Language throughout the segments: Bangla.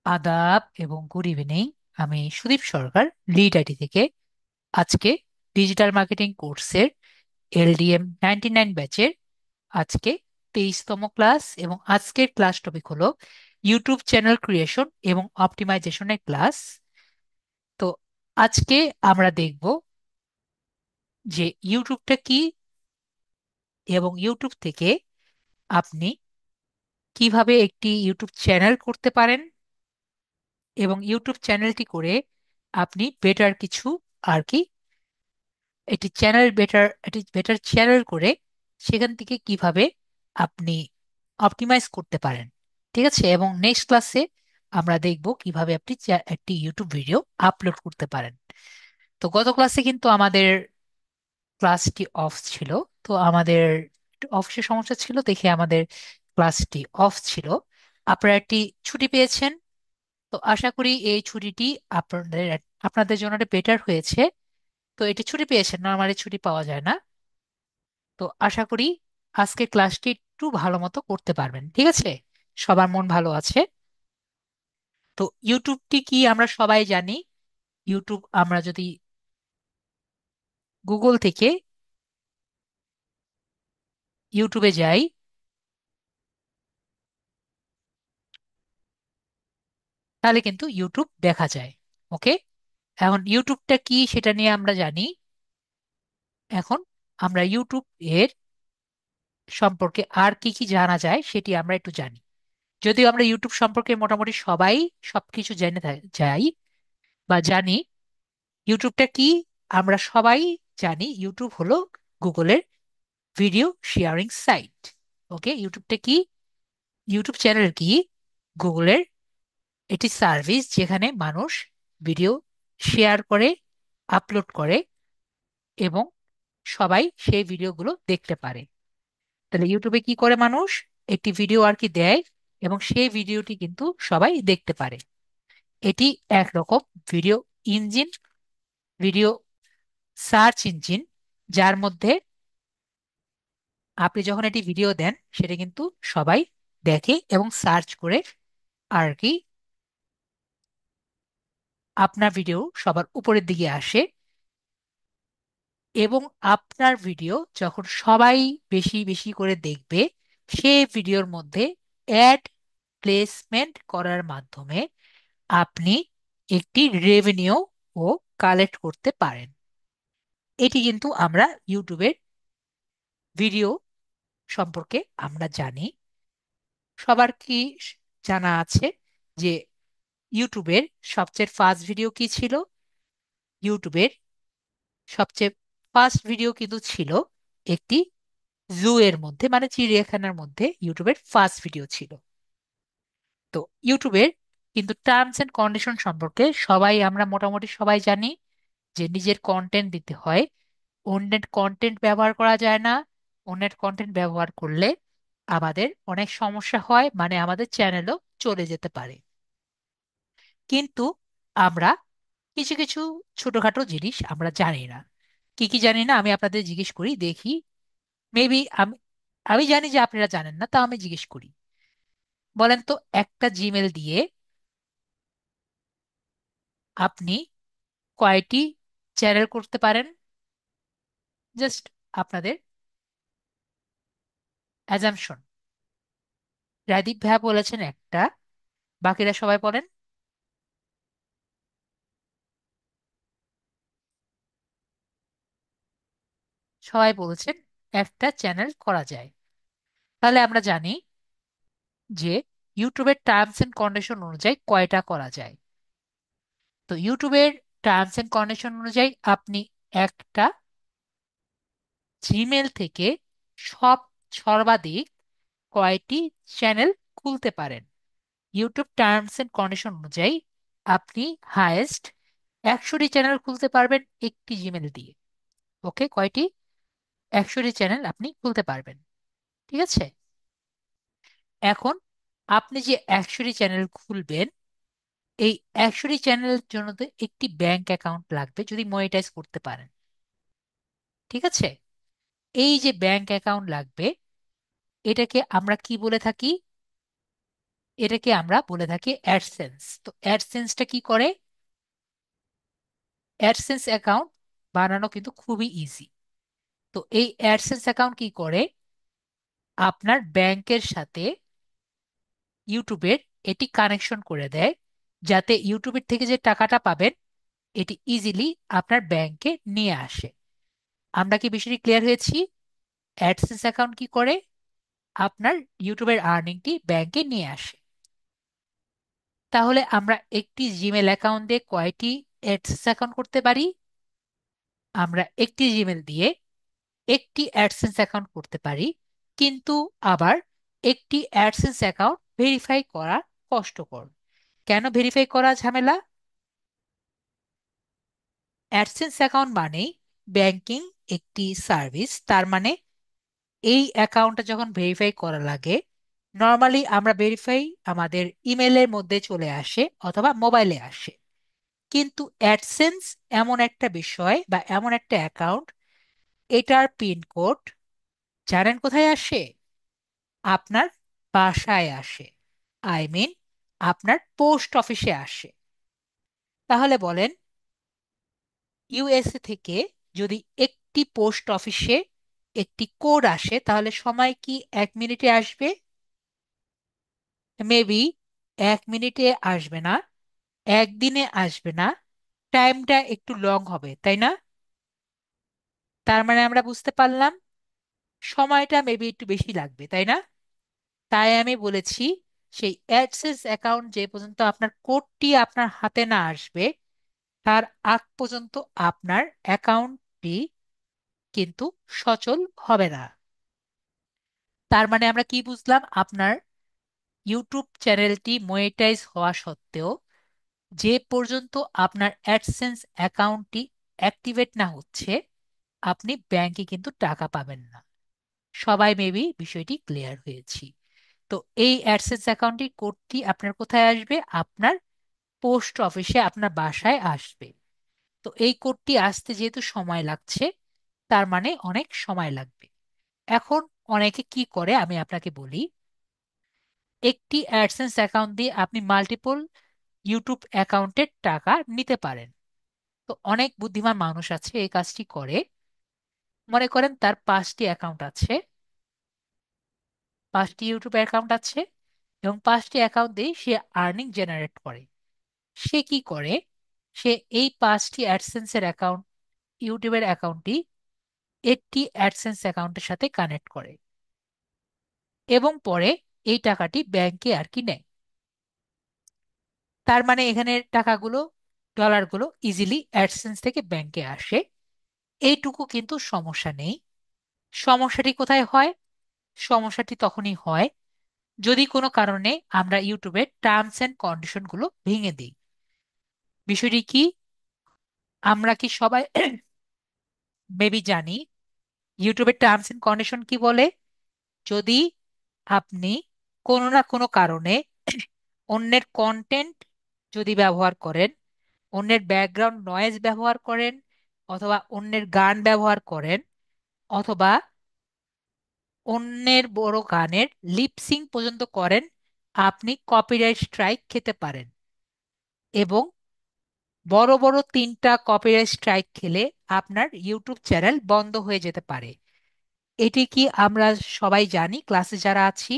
আদাব এবং গুড ইভিনিং। আমি সুদীপ সরকার, লিড আইটি থেকে। আজকে ডিজিটাল মার্কেটিং কোর্সের LDM 99 ব্যাচের আজকে 23তম ক্লাস, এবং আজকের ক্লাস টপিক হলো ইউটিউব চ্যানেল ক্রিয়েশন এবং অপটিমাইজেশনের ক্লাস। তো আজকে আমরা দেখব যে ইউটিউবটা কি, এবং ইউটিউব থেকে আপনি কিভাবে একটি ইউটিউব চ্যানেল করতে পারেন, এবং ইউটিউব চ্যানেলটি করে আপনি বেটার কিছু আর কি এটি বেটার চ্যানেল করে সেখান থেকে কিভাবে আপনি অপটিমাইজ করতে পারেন। ঠিক আছে, এবং নেক্সট ক্লাসে আমরা দেখব কিভাবে আপনি একটি ইউটিউব ভিডিও আপলোড করতে পারেন। তো গত ক্লাসে কিন্তু আমাদের ক্লাসটি অফ ছিল। তো আমাদের একটু অফিসের সমস্যা ছিল দেখে আমাদের ক্লাসটি অফ ছিল। আপনারা একটি ছুটি পেয়েছেন। তো আশা করি এই ছুটিটি আপনাদের আপনাদের জন্য বেটার হয়েছে। তো এটি ছুটি পেয়েছেন, নর্মালি ছুটি পাওয়া যায় না। তো আশা করি আজকে ক্লাসটি একটু ভালো মতো করতে পারবেন। ঠিক আছে, সবার মন ভালো আছে? তো ইউটিউবটি কি আমরা সবাই জানি। ইউটিউব আমরা যদি গুগল থেকে ইউটিউবে যাই, তাহলে কিন্তু ইউটিউব দেখা যায়। ওকে, এখন ইউটিউবটা কি সেটা নিয়ে আমরা জানি। এখন আমরা ইউটিউব এর সম্পর্কে আর কি কি জানা যায় সেটি আমরা একটু জানি। যদিও আমরা ইউটিউব সম্পর্কে মোটামুটি সবাই সবকিছু জেনে যাই বা জানি। ইউটিউবটা কি আমরা সবাই জানি। ইউটিউব হলো গুগলের ভিডিও শেয়ারিং সাইট। ওকে, ইউটিউবটা কি? ইউটিউব চ্যানেল কি? গুগলের এটি সার্ভিস যেখানে মানুষ ভিডিও শেয়ার করে, আপলোড করে, এবং সবাই সেই ভিডিওগুলো দেখতে পারে। তাহলে ইউটিউবে কি করে মানুষ একটি ভিডিও আর কি দেয়, এবং সেই ভিডিওটি কিন্তু সবাই দেখতে পারে। এটি একরকম video engine, video search engine, যার মধ্যে আপনি যখন এটি ভিডিও দেন সেটা কিন্তু সবাই দেখে এবং সার্চ করে আর কি আপনার ভিডিও সবার উপরের দিকে আসে। এবং আপনার ভিডিও যখন সবাই বেশি বেশি করে দেখবে, সেই ভিডিওর মধ্যে অ্যাড প্লেসমেন্ট করার মাধ্যমে আপনি একটি রেভিনিউ ও কালেক্ট করতে পারেন। এটি কিন্তু আমরা ইউটিউবের ভিডিও সম্পর্কে আমরা জানি। সবার কি জানা আছে যে ইউটিউবের সবচেয়ে ফার্স্ট ভিডিও কি ছিল? ইউটিউবের সবচেয়ে ফার্স্ট ভিডিও কিন্তু ছিল একটি জু এর মধ্যে, মানে চিড়িয়াখানার মধ্যে ইউটিউবের ফার্স্ট ভিডিও ছিল। তো ইউটিউবের কিন্তু টার্মস এন্ড কন্ডিশন সম্পর্কে সবাই আমরা মোটামুটি সবাই জানি, যে নিজের কন্টেন্ট দিতে হয়, অন্যের কন্টেন্ট ব্যবহার করা যায় না। অন্যের কন্টেন্ট ব্যবহার করলে আমাদের অনেক সমস্যা হয়, মানে আমাদের চ্যানেলও চলে যেতে পারে। কিন্তু আমরা কিছু কিছু ছোটখাটো জিনিস আমরা জানি না। কি কি জানি না আমি আপনাদের জিজ্ঞেস করি দেখি। মেবি আমি আমি জানি যে আপনারা জানেন না, তা আমি জিজ্ঞেস করি। বলেন তো, একটা জিমেল দিয়ে আপনি কয়টি চ্যানেল করতে পারেন? জাস্ট আপনাদের অ্যাজাম্পশন। রাদীপ ভাইয়া বলেছেন একটা, বাকিরা সবাই বলেন। সবাই বলেছেন একটা চ্যানেল করা যায়। তাহলে আমরা জানি যে ইউটিউবের টার্মস এন্ড কন্ডিশন অনুযায়ী কয়টা করা যায়। তো ইউটিউবের টার্মস এন্ড কন্ডিশন অনুযায়ী আপনি একটা জিমেল থেকে সব সর্বাধিক কয়টি চ্যানেল খুলতে পারেন। ইউটিউব টার্মস এন্ড কন্ডিশন অনুযায়ী আপনি হায়েস্ট 100টি চ্যানেল খুলতে পারবেন একটি জিমেল দিয়ে। ওকে, কয়টি? 100টি চ্যানেল আপনি খুলতে পারবেন। ঠিক আছে, এখন আপনি যে 100টি চ্যানেল খুলবেন, এই 100টি চ্যানেলের জন্য তো একটি ব্যাংক অ্যাকাউন্ট লাগবে যদি মনিটাইজ করতে পারেন। ঠিক আছে, এই যে ব্যাংক অ্যাকাউন্ট লাগবে, এটাকে আমরা কি বলে থাকি? এটাকে আমরা বলে থাকি অ্যাডসেন্স। তো অ্যাডসেন্সটা কি করে? অ্যাডসেন্স অ্যাকাউন্ট বানানো কিন্তু খুবই ইজি। তো এই অ্যাডসেন্স অ্যাকাউন্ট কি করে? আপনার ব্যাংকের সাথে ইউটিউবের এটি কানেকশন করে দেয়, যাতে ইউটিউবের থেকে যে টাকাটা পাবেন এটি ইজিলি আপনার ব্যাংকে নিয়ে আসে। আমরা কি বিষয়টি ক্লিয়ার হয়েছি? অ্যাডসেন্স অ্যাকাউন্ট কি করে? আপনার ইউটিউবের আর্নিংটি ব্যাংকে নিয়ে আসে। তাহলে আমরা একটি জিমেল অ্যাকাউন্ট দিয়ে কয়টি অ্যাডসেন্স অ্যাকাউন্ট করতে পারি? আমরা একটি জিমেল দিয়ে একটি অ্যাডসেন্স অ্যাকাউন্ট করতে পারি, কিন্তু আবার একটি অ্যাডসেন্স অ্যাকাউন্ট ভেরিফাই করা কষ্টকর। কেন ভেরিফাই করা ঝামেলা? অ্যাডসেন্স অ্যাকাউন্ট মানেই ব্যাংকিং একটি সার্ভিস, তার মানে এই অ্যাকাউন্টটা যখন ভেরিফাই করা লাগে, নর্মালি আমরা ভেরিফাই আমাদের ইমেলের মধ্যে চলে আসে অথবা মোবাইলে আসে। কিন্তু অ্যাডসেন্স এমন একটা বিষয় বা এমন একটা অ্যাকাউন্ট, এটার পিনকোড জানেন কোথায় আসে? আপনার বাসায় আসে। আই মিন আপনার পোস্ট অফিসে আসে। তাহলে বলেন, ইউএসএ থেকে যদি একটি পোস্ট অফিসে একটি কোড আসে, তাহলে সময় কি 1 মিনিটে আসবে? মেবি 1 মিনিটে আসবে না, একদিনে আসবে না, টাইমটা একটু লং হবে, তাই না? তার মানে আমরা বুঝতে পারলাম সময়টা মেবি একটু বেশি লাগবে, তাই না? তাই আমি বলেছি সেই অ্যাক্সেস অ্যাকাউন্ট যে পর্যন্ত আপনার কোডটি আপনার হাতে না আসবে, তার আগ পর্যন্ত আপনার অ্যাকাউন্টটি কিন্তু সচল হবে না। তার মানে আমরা কি বুঝলাম? আপনার ইউটিউব চ্যানেলটি মনিটাইজ হওয়া সত্ত্বেও যে পর্যন্ত আপনার অ্যাডসেন্স অ্যাকাউন্টটি অ্যাক্টিভেট না হচ্ছে, আপনি ব্যাংকে কিন্তু টাকা পাবেন না। সবাই মেবি বিষয়টি ক্লিয়ার হয়েছি। তো এই অ্যাডসেন্স অ্যাকাউন্টটি কোডটি আপনার কোথায় আসবে? আপনার পোস্ট অফিসে, আপনার বাসায় আসবে। তো এই কোডটি আসতে যেহেতু সময় লাগছে, তার মানে অনেক সময় লাগবে। এখন অনেকে কি করে আমি আপনাকে বলি, একটি অ্যাডসেন্স অ্যাকাউন্ট দিয়ে আপনি মাল্টিপল ইউটিউব অ্যাকাউন্টের টাকা নিতে পারেন। তো অনেক বুদ্ধিমান মানুষ আছে এই কাজটি করে। মনে করেন তার 5টি অ্যাকাউন্ট আছে, 5টি ইউটিউব অ্যাকাউন্ট আছে, এবং 5টি অ্যাকাউন্ট দিয়ে সে আর্নিং জেনারেট করে। সে কি করে? সে এই 5টি অ্যাডসেন্সের অ্যাকাউন্ট, ইউটিউবের অ্যাকাউন্টটি একটি অ্যাডসেন্স অ্যাকাউন্টের সাথে কানেক্ট করে এবং পরে এই টাকাটি ব্যাংকে আর কি নেয়। তার মানে এখানে টাকাগুলো, ডলারগুলো ইজিলি অ্যাডসেন্স থেকে ব্যাংকে আসে। এইটুকু কিন্তু সমস্যা নেই। সমস্যাটি কোথায় হয়? সমস্যাটি তখনই হয় যদি কোনো কারণে আমরা ইউটিউবের টার্মস এন্ড কন্ডিশনগুলো ভেঙে দিই। বিষয়টি কি? আমরা কি সবাই মেবি জানি ইউটিউবের টার্মস এন্ড কন্ডিশন কি বলে? যদি আপনি কোনো না কোনো কারণে অন্যের কন্টেন্ট যদি ব্যবহার করেন, অন্যের ব্যাকগ্রাউন্ড নয়েজ ব্যবহার করেন, অথবা অন্যের গান ব্যবহার করেন, অথবা অন্যের বড় গানের লিপসিং পর্যন্ত করেন, আপনি কপিরাইট স্ট্রাইক খেতে পারেন। এবং বড় বড় 3টা কপিরাইট স্ট্রাইক খেলে আপনার ইউটিউব চ্যানেল বন্ধ হয়ে যেতে পারে। এটি কি আমরা সবাই জানি ক্লাসে যারা আছি?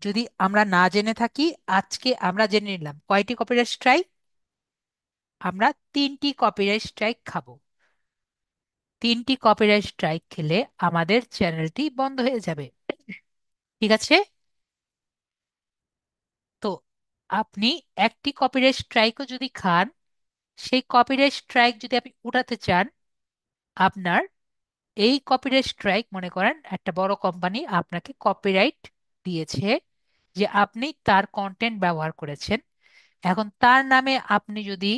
যদি আমরা না জেনে থাকি, আজকে আমরা জেনে নিলাম কয়টি কপিরাইট স্ট্রাইক। আমরা 3টি কপিরাইট স্ট্রাইক খাবো। 3টি কপিরাইট স্ট্রাইক খেলে আমাদের চ্যানেলটি বন্ধ হয়ে যাবে। ঠিক আছে? তো আপনি একটি কপিরাইট স্ট্রাইকও যদি খান, সেই কপিরাইট স্ট্রাইক যদি আপনি উঠাতে চান, আপনার এই কপিরাইট স্ট্রাইক, মনে করেন একটা বড় কোম্পানি আপনাকে কপিরাইট দিয়েছে যে আপনি তার কন্টেন্ট ব্যবহার করেছেন। এখন তার নামে আপনি যদি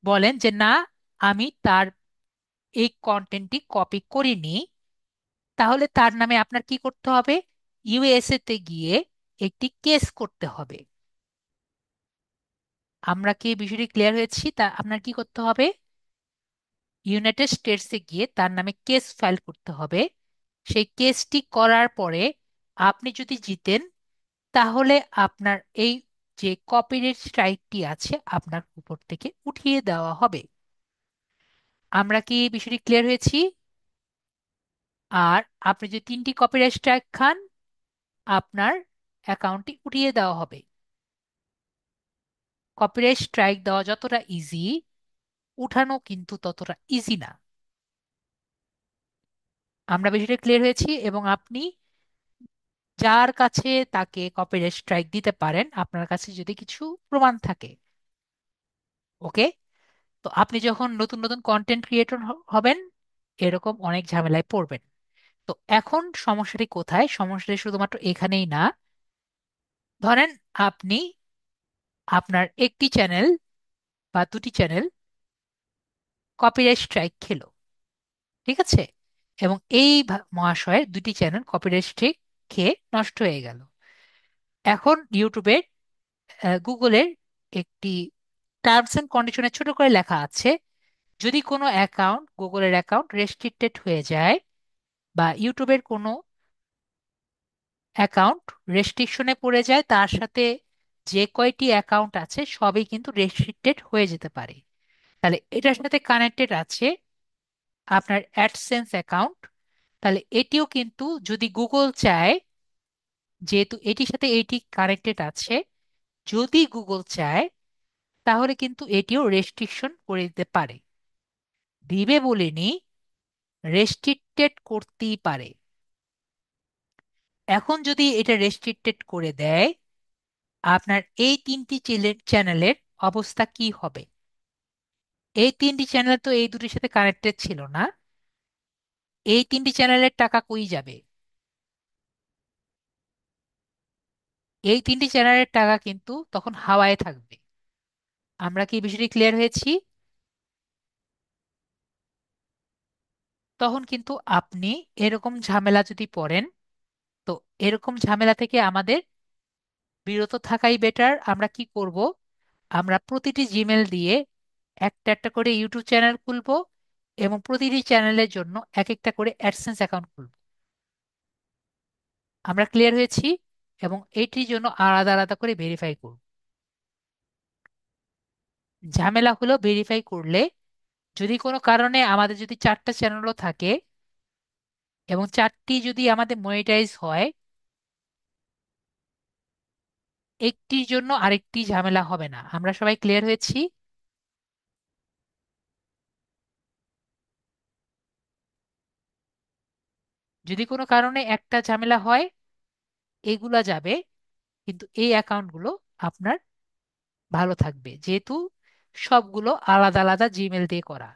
বলেন যে না, আমি তার এই কন্টেন্টটি কপি করিনি, তাহলে তার নামে আপনার কি করতে হবে? ইউএসএ তে গিয়ে একটি কেস করতে হবে। আমরা কি বিষয়টি ক্লিয়ার হয়েছি? তা আপনার কি করতে হবে? ইউনাইটেড স্টেটসে গিয়ে তার নামে কেস ফাইল করতে হবে সেই কেসটি করার পরে আপনি যদি জিতেন, তাহলে আপনার এই যে কপিরাইট স্ট্রাইকটি আছে আপনার উপর থেকে উঠিয়ে দেওয়া হবে। আমরা কি এই বিষয়টি ক্লিয়ার হয়েছি? আর আপনি যদি 3টি কপিরাইট স্ট্রাইক খান, আপনার অ্যাকাউন্টটি উঠিয়ে দেওয়া হবে। কপিরাইট স্ট্রাইক দেওয়া যতটা ইজি, উঠানো কিন্তু ততটা ইজি না। আমরা বিষয়টা ক্লিয়ার হয়েছি, এবং আপনি যার কাছে তাকে কপিরাইট স্ট্রাইক দিতে পারেন আপনার কাছে যদি কিছু প্রমাণ থাকে। ওকে? তো আপনি যখন নতুন নতুন কন্টেন্ট ক্রিয়েটর হবেন, এরকম অনেক ঝামেলায় পড়বেন। তো এখন সমস্যাটি কোথায়? সমস্যাটি শুধুমাত্র এখানেই না। ধরেন আপনি আপনার একটি চ্যানেল বা দুটি চ্যানেল কপিরাইট স্ট্রাইক খেলো, ঠিক আছে? এবং এই মহাশয়ের দুটি চ্যানেল কপিরাইট স্ট্রাইক খেয়ে নষ্ট হয়ে গেল। এখন ইউটিউবের গুগলের একটি টার্মস এন্ড কন্ডিশনে ছোট করে লেখা আছে, যদি কোনো অ্যাকাউন্ট, গুগলের অ্যাকাউন্ট রেস্ট্রিক্টেড হয়ে যায় বা ইউটিউবের কোনো অ্যাকাউন্ট রেস্ট্রিকশনে পড়ে যায়, তার সাথে যে কয়টি অ্যাকাউন্ট আছে সবই কিন্তু রেস্ট্রিক্টেড হয়ে যেতে পারে। তাহলে এটার সাথে কানেক্টেড আছে আপনার অ্যাডসেন্স অ্যাকাউন্ট। তাহলে এটিও কিন্তু যদি গুগল চায়, যেহেতু এটির সাথে এটি কানেক্টেড আছে, যদি গুগল চায় তাহলে কিন্তু এটিও রেস্ট্রিকশন করে দিতে পারে। দিবে বলিনি, রেস্ট্রিক্টেড করতেই পারে। এখন যদি এটা রেস্ট্রিক্টেড করে দেয়, আপনার এই 3টি চ্যানেলের অবস্থা কি হবে? এই 3টি চ্যানেল তো এই দুটির সাথে কানেক্টেড ছিল না। এই 3টি চ্যানেলের টাকা কই যাবে? এই 3টি চ্যানেলের টাকা কিন্তু তখন হাওয়ায় থাকবে। আমরা কি এই বিষয়টি ক্লিয়ার হয়েছি? তখন কিন্তু আপনি এরকম ঝামেলা যদি পড়েন, তো এরকম ঝামেলা থেকে আমাদের বিরত থাকাই বেটার। আমরা কি করব? আমরা প্রতিটি জিমেল দিয়ে একটা একটা করে ইউটিউব চ্যানেল খুলবো, এবং প্রতিটি চ্যানেলের জন্য এক একটা করে অ্যাডসেন্স অ্যাকাউন্ট খুলবো। আমরা ক্লিয়ার হয়েছি? এবং এইটির জন্য আলাদা আলাদা করে ভেরিফাই করব। ঝামেলা হলো ভেরিফাই করলে যদি কোনো কারণে আমাদের যদি 4টা চ্যানেলও থাকে এবং 4টি যদি আমাদের মনিটাইজ হয়, একটির জন্য আরেকটি ঝামেলা হবে না। আমরা সবাই ক্লিয়ার হয়েছি? যদি কোনো কারণে একটা ঝামেলা হয়, এগুলা যাবে, কিন্তু এই অ্যাকাউন্টগুলো আপনার ভালো থাকবে, যেহেতু সবগুলো আলাদা আলাদা জিমেল দিয়ে করা।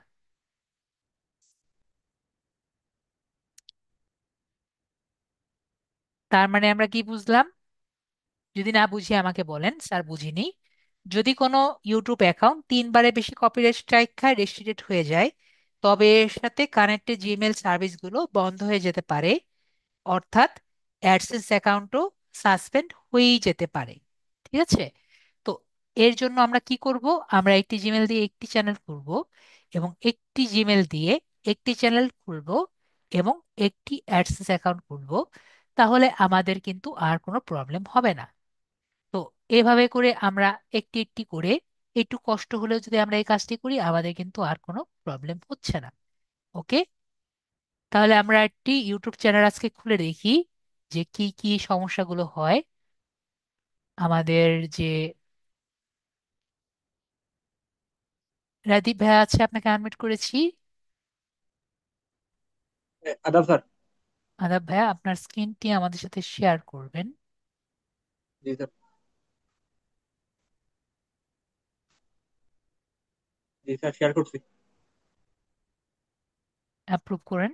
তার মানে আমরা কি বুঝলাম? যদি না বুঝি আমাকে বলেন, স্যার বুঝিনি। যদি কোনো ইউটিউব অ্যাকাউন্ট 3বারের বেশি কপিরাইট স্ট্রাইক খায়, রেস্ট্রিক্টেড হয়ে যায়, তবে এর সাথে কানেক্টেড জিমেল সার্ভিসগুলো বন্ধ হয়ে যেতে পারে। অর্থাৎ অ্যাডসেন্স অ্যাকাউন্টও সাসপেন্ড হয়েই যেতে পারে। ঠিক আছে? তো এর জন্য আমরা কি করব? আমরা একটি জিমেল দিয়ে একটি চ্যানেল খুলব, এবং একটি জিমেল দিয়ে একটি চ্যানেল খুলব, এবং একটি অ্যাডসেন্স অ্যাকাউন্ট খুলব। তাহলে আমাদের কিন্তু আর কোনো প্রবলেম হবে না। তো এভাবে করে আমরা একটি একটি করে, একটু কষ্ট হলেও যদি আমরা এই কাজটি করি, আমাদের কিন্তু আর কোনো প্রবলেম হচ্ছে না। ওকে? তাহলে আমরা একটি ইউটিউব চ্যানেল আজকে খুলে দেখি যে কি কি সমস্যাগুলো হয়। আমাদের যে রাদীপ ভাই আছে, আপনাকে আনমিউট করেছি। আদাব স্যার। আদাব ভাইয়া, আপনার স্ক্রিনটি আমাদের সাথে শেয়ার করবেন। জি স্যার। জি স্যার, শেয়ার করছি। অ্যাপ্রুভ করেন।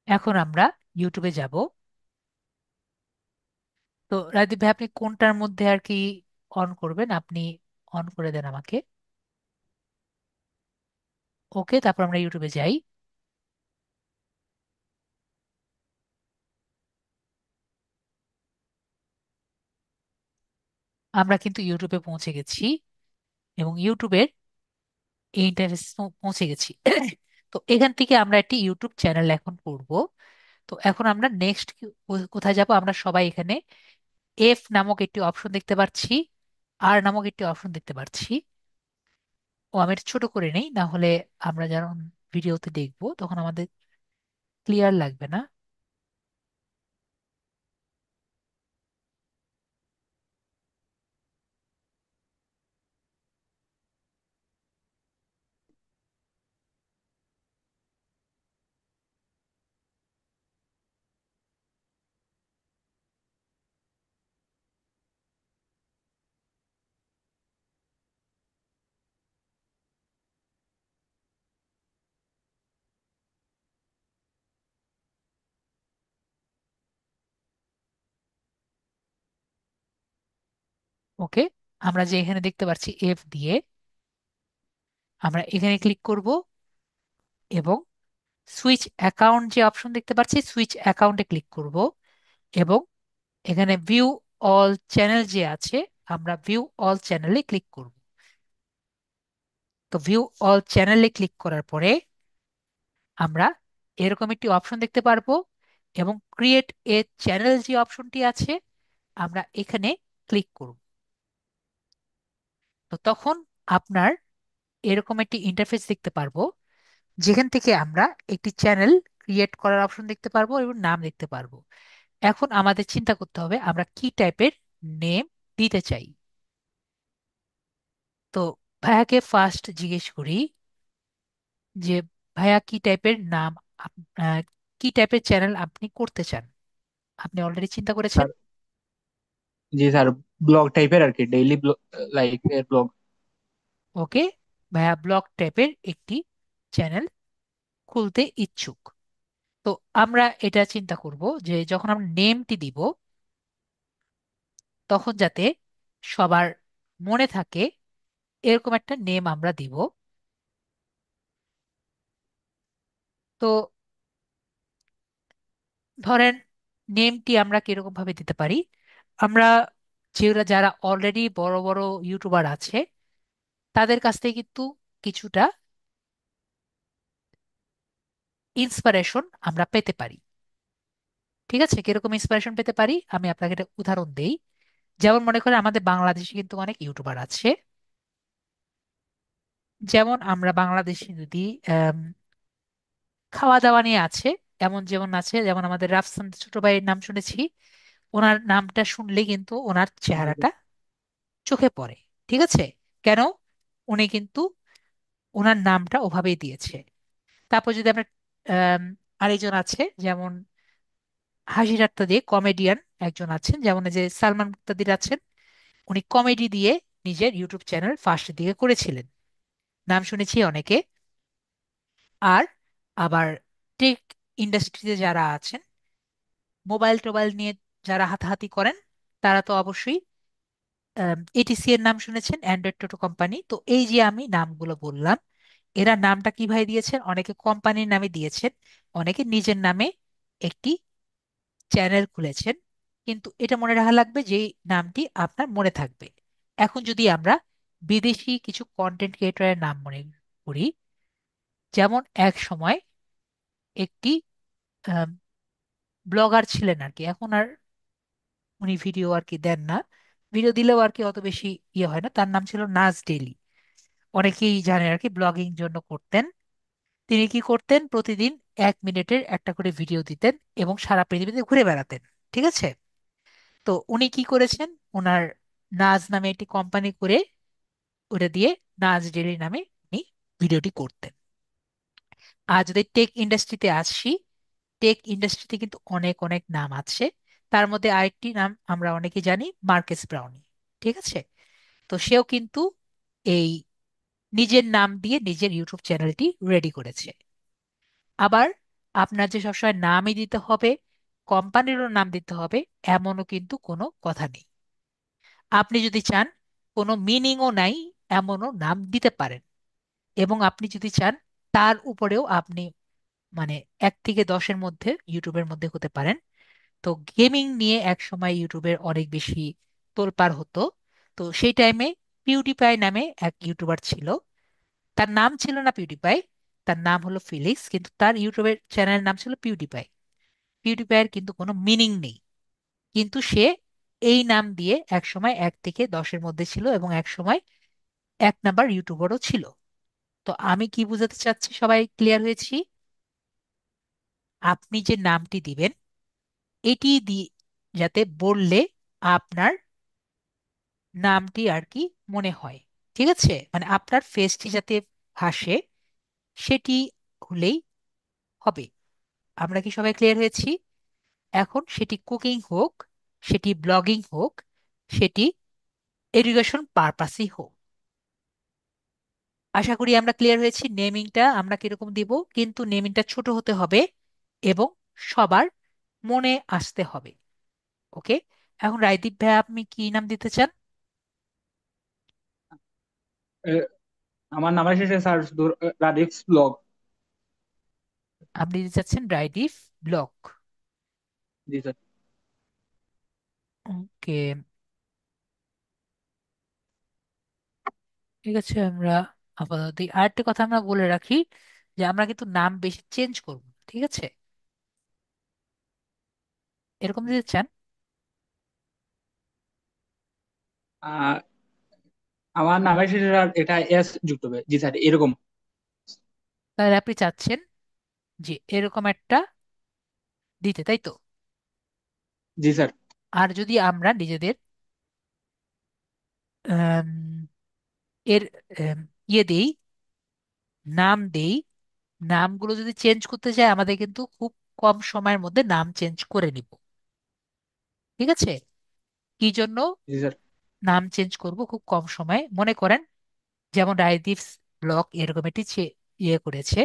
এখন আমরা ইউটিউবে যাব। তো রাদীপ ভাই, আপনি কোনটার মধ্যে আর কি অন করবেন? আপনি অন করে দেন আমাকে। ওকে, তারপর আমরা ইউটিউবে যাই। আমরা কিন্তু ইউটিউবে পৌঁছে গেছি এবং ইউটিউবের এই ইন্টারফেস পৌঁছে গেছি। তো এখান থেকে আমরা একটি ইউটিউব চ্যানেল এখন করব। তো এখন আমরা নেক্সট কোথায় যাব? আমরা সবাই এখানে এফ নামক একটি অপশন দেখতে পাচ্ছি, আর নামক একটি অপশন দেখতে পাচ্ছি। ও আমি এটা ছোট করে নেই, না হলে আমরা যখন ভিডিওতে দেখবো তখন আমাদের ক্লিয়ার লাগবে না। ওকে, আমরা যে এখানে দেখতে পাচ্ছি এফ দিয়ে, আমরা এখানে ক্লিক করব এবং সুইচ অ্যাকাউন্ট যে অপশন দেখতে পাচ্ছি সুইচ অ্যাকাউন্টে ক্লিক করব এবং এখানে ভিউ অল চ্যানেল যে আছে, আমরা ভিউ অল চ্যানেলে ক্লিক করব। তো ভিউ অল চ্যানেলে ক্লিক করার পরে আমরা এরকম একটি অপশন দেখতে পারবো এবং ক্রিয়েট এ চ্যানেল যে অপশনটি আছে আমরা এখানে ক্লিক করব। তো তখন আপনার এরকম একটি ইন্টারফেস দেখতে পারবো, যেখান থেকে আমরা একটি চ্যানেল ক্রিয়েট করার অপশন দেখতে পারবো এবং নাম দেখতে পারবো। এখন আমাদের চিন্তা করতে হবে আমরা কি টাইপের নেম দিতে চাই। তো ভাইয়াকে ফার্স্ট জিজ্ঞেস করি যে ভাইয়া কি টাইপের নাম, কি টাইপের চ্যানেল আপনি করতে চান? আপনি অলরেডি চিন্তা করেছেন? স্যার, জি স্যার, ব্লগ টাইপের আর কি, ডেইলি লাইক ব্লগ। ওকে, ভাইয়া ব্লগ টাইপের একটি চ্যানেল খুলতে ইচ্ছুক। তো আমরা এটা চিন্তা করব যে যখন আমরা নেমটি দিব তখন যাতে সবার মনে থাকে এরকম একটা নেম আমরা দিব। তো ধরেন নেমটি আমরা কিরকম ভাবে দিতে পারি? আমরা যারা অলরেডি বড় বড় ইউটিউবার আছে তাদের কাছ থেকে কিন্তু কিছুটা ইন্সপিরেশন আমরা পেতে পারি। ঠিক আছে, কিরকম ইন্সপিরেশন পেতে পারি আমি আপনাকে একটা উদাহরণ দেই। যেমন মনে করেন আমাদের বাংলাদেশে কিন্তু অনেক ইউটিউবার আছে। যেমন আমরা বাংলাদেশে যদি আম, খাওয়া দাওয়া নিয়ে আছে, এমন যেমন আছে, যেমন আমাদের রাফসান ছোট ভাইয়ের নাম শুনেছি। ওনার নামটা শুনলে কিন্তু ওনার জি চেহারাটা স্যার। চোখে পড়ে। ঠিক আছে, কেন? উনি কিন্তু ওনার নামটা ওভাবেই দিয়েছে। তারপর যদি আমরা আম, আরেকজন আছে যেমন হাসি ঠাট্টা দিয়ে কমেডিয়ান একজন আছেন, যেমন এই যে সালমান মুক্তাদির আছেন। উনি কমেডি দিয়ে নিজের ইউটিউব চ্যানেল ফার্স্ট দিকে করেছিলেন, নাম শুনেছি অনেকে। আর আবার টেক ইন্ডাস্ট্রিতে যারা আছেন, মোবাইল টোবাইল নিয়ে যারা হাতাহাতি করেন, তারা তো অবশ্যই এটিসি এর নাম শুনেছেন, অ্যান্ড্রয়েড টোটো কোম্পানি। তো এই যে আমি নামগুলো বললাম, এরা নামটা কিভাবে দিয়েছেন? অনেকে কোম্পানির নামে দিয়েছেন, অনেকে নিজের নামে একটি চ্যানেল খুলেছেন। কিন্তু এটা মনে রাখা লাগবে যে এই নামটি আপনার মনে থাকবে। এখন যদি আমরা বিদেশি কিছু কন্টেন্ট ক্রিয়েটরের নাম মনে করি, যেমন এক সময় একটি ব্লগার ছিলেন আর কি, এখন আর উনি ভিডিও আর কি দেন না, ভিডিও দিলেও আর কি অত বেশি ইয়ে হয় না। তার নাম ছিল নাজ ডেইলি, অনেকেই জানে আর কি, ব্লগিং জন্য করতেন। তিনি কি করতেন? প্রতিদিন 1 মিনিটের একটা করে ভিডিও দিতেন এবং সারা পৃথিবীতে ঘুরে বেড়াতেন। ঠিক আছে, তো উনি কি করেছেন? ওনার নাজ নামে একটি কোম্পানি করে ওটা দিয়ে নাজ ডেইলি নামে উনি ভিডিওটি করতেন। আর যদি টেক ইন্ডাস্ট্রিতে আসি, টেক ইন্ডাস্ট্রিতে কিন্তু অনেক অনেক নাম আছে। তার মধ্যে আরেকটি নাম আমরা অনেকে জানি, মার্কেস ব্রাউনি। ঠিক আছে, তো সেও কিন্তু এই নিজের নাম দিয়ে নিজের ইউটিউব চ্যানেলটি রেডি করেছে। আবার আপনার যে সবসময় নামই দিতে হবে, কোম্পানিরও নাম দিতে হবে, এমনও কিন্তু কোনো কথা নেই। আপনি যদি চান কোনো মিনিংও নাই এমনও নাম দিতে পারেন। এবং আপনি যদি চান তার উপরেও আপনি মানে 1 থেকে 10-এর মধ্যে ইউটিউবের মধ্যে হতে পারেন। তো গেমিং নিয়ে এক সময় ইউটিউবের অনেক বেশি তোলপাড় হতো। তো সেই টাইমে পিউডিপাই নামে এক ইউটিউবার ছিল। তার নাম ছিল না পিউডিপাই, তার নাম হলো ফিলিক্স, কিন্তু তার ইউটিউবের চ্যানেলের নাম ছিল পিউডিপাই। পিউডিপাইয়ের কিন্তু কোনো মিনিং নেই, কিন্তু সে এই নাম দিয়ে এক সময় 1 থেকে 10-এর মধ্যে ছিল এবং এক সময় 1 নাম্বার ইউটিউবারও ছিল। তো আমি কি বোঝাতে চাচ্ছি, সবাই ক্লিয়ার হয়েছি? আপনি যে নামটি দিবেন এটি দিয়ে যাতে বললে আপনার নামটি আর কি মনে হয়, ঠিক আছে? মানে আপনার ফেসটি যাতে ভাসে, সেটি হলেই হবে। আমরা কি সবাই ক্লিয়ার হয়েছি? এখন সেটি কুকিং হোক, সেটি ব্লগিং হোক, সেটি এডুকেশন পারপাসই হোক, আশা করি আমরা ক্লিয়ার হয়েছি। নেমিংটা আমরা কিরকম দিব, কিন্তু নেমিংটা ছোট হতে হবে এবং সবার মনে আসতে হবে। ওকে, এখন রায়দীপ ভাই আপনি কি নাম দিতে চান? আমার নামের শেষে স্যার শুধু রাডিক্স ব্লগ। আপনি দিতে চাচ্ছেন রায়দীপ ব্লক। জি স্যার। ওকে, ঠিক আছে। আমরা আপাতত আরেকটা কথা আমরা বলে রাখি, যে আমরা কিন্তু নাম বেশি চেঞ্জ করব না, ঠিক আছে? এরকম দিতে চান? আহ, আমার নামের শেষে স্যার এটা এস যুক্ত হবে, জি স্যার এরকম। তাহলে আপনি চাচ্ছেন যে এরকম একটা দিতে, তাই তো? জি স্যার। আর যদি আমরা নিজেদের আম, এর আম, ইয়ে দেই, নাম দেই, নামগুলো যদি চেঞ্জ করতে চাই আমাদের কিন্তু খুব কম সময়ের মধ্যে নাম চেঞ্জ করে নিব, ঠিক আছে? কি জন্য জি স্যার। নাম চেঞ্জ করব খুব কম সময়ে? মনে করেন যেমন রায়দীপ ব্লগ এরকম একটি ইয়ে করেছে,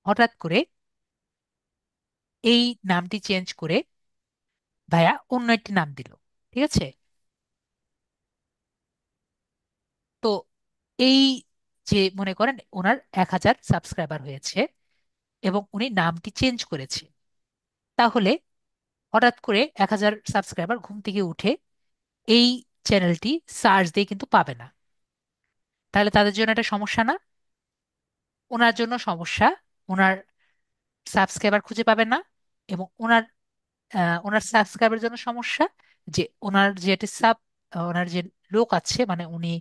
হঠাৎ করে এই নামটি চেঞ্জ করে ভাইয়া অন্য একটি নাম দিল, ঠিক আছে? তো এই যে মনে করেন ওনার 1000 সাবস্ক্রাইবার হয়েছে এবং উনি নামটি চেঞ্জ করেছে, তাহলে হঠাৎ করে 1000 সাবস্ক্রাইবার ঘুম থেকে উঠে এই চ্যানেলটি সার্চ দিয়ে কিন্তু পাবে না। তাহলে তাদের জন্য একটা সমস্যা না? ওনার জন্য সমস্যা, ওনার সাবস্ক্রাইবার খুঁজে পাবে না, এবং ওনার সাবস্ক্রাইবার জন্য সমস্যা, যে ওনার যে একটি ওনার যে লোক আছে, মানে উনি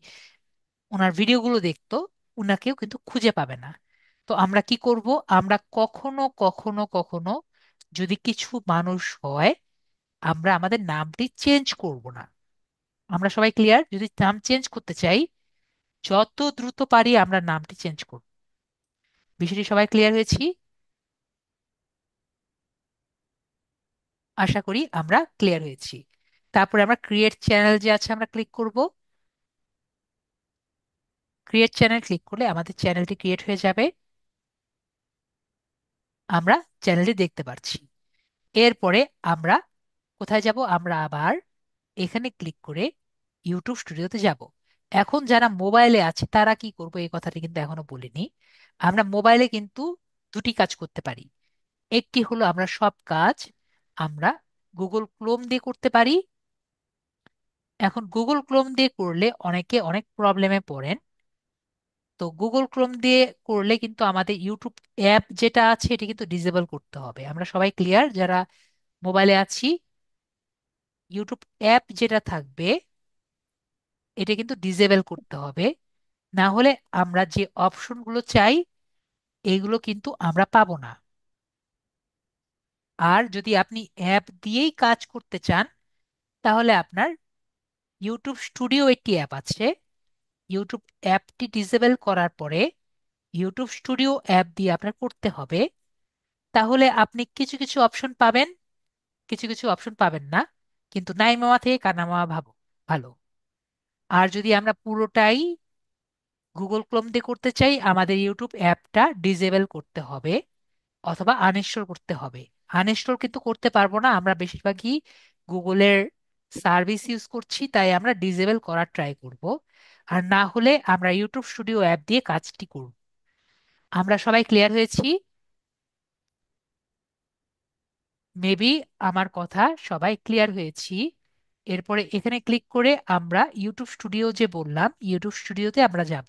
ওনার ভিডিওগুলো দেখতো, উনাকেও কিন্তু খুঁজে পাবে না। তো আমরা কি করব? আমরা কখনো কখনো কখনো যদি কিছু মানুষ হয়, আমরা আমাদের নামটি চেঞ্জ করব না। আমরা সবাই ক্লিয়ার? যদি নাম চেঞ্জ করতে চাই, যত দ্রুত পারি আমরা নামটি চেঞ্জ করব। বিষয়টি সবাই ক্লিয়ার হয়েছি? আশা করি আমরা ক্লিয়ার হয়েছি। তারপরে আমরা ক্রিয়েট চ্যানেল যে আছে আমরা ক্লিক করব। ক্রিয়েট চ্যানেল ক্লিক করলে আমাদের চ্যানেলটি ক্রিয়েট হয়ে যাবে, আমরা চ্যানেলটি দেখতে পাচ্ছি। এরপরে আমরা কোথায় যাব? আমরা আবার এখানে ক্লিক করে ইউটিউব স্টুডিওতে যাব। এখন যারা মোবাইলে আছে তারা কি করবো, এই কথাটি কিন্তু এখনো বলিনি। আমরা মোবাইলে কিন্তু দুটি কাজ করতে পারি। একটি হলো আমরা সব কাজ আমরা গুগল ক্রোম দিয়ে করতে পারি। এখন গুগল ক্রোম দিয়ে করলে অনেকে অনেক প্রবলেমে পড়েন। তো গুগল ক্রোম দিয়ে করলে কিন্তু আমাদের ইউটিউব অ্যাপ যেটা আছে এটি কিন্তু ডিসেবল করতে হবে। আমরা সবাই ক্লিয়ার যারা মোবাইলে আছি? ইউটিউব অ্যাপ যেটা থাকবে এটা কিন্তু ডিসেবল করতে হবে, না হলে আমরা যে অপশনগুলো চাই এইগুলো কিন্তু আমরা পাবো না। আর যদি আপনি অ্যাপ দিয়েই কাজ করতে চান, তাহলে আপনার ইউটিউব স্টুডিও একটি অ্যাপ আছে। ইউটিউব অ্যাপটি ডিসেবল করার পরে ইউটিউব স্টুডিও অ্যাপ দিয়ে আপনার করতে হবে। তাহলে আপনি কিছু কিছু অপশন পাবেন, কিছু কিছু অপশন পাবেন না, কিন্তু নাই মামা থেকে কানা মামা ভাবো ভালো। আর যদি আমরা পুরোটাই গুগল ক্রোম দিয়ে করতে চাই, আমাদের ইউটিউব অ্যাপটা ডিসেবল করতে হবে অথবা আনইনস্টল করতে হবে। আনইনস্টল কিন্তু করতে পারবো না, আমরা বেশিরভাগই গুগলের সার্ভিস ইউজ করছি, তাই আমরা ডিসেবল করার ট্রাই করব। আর না হলে আমরা ইউটিউব স্টুডিও অ্যাপ দিয়ে কাজটি করব। আমরা সবাই ক্লিয়ার হয়েছি? মেবি আমার কথা সবাই ক্লিয়ার হয়েছি। এরপরে এখানে ক্লিক করে আমরা ইউটিউব স্টুডিও যে বললাম, ইউটিউব স্টুডিওতে আমরা যাব।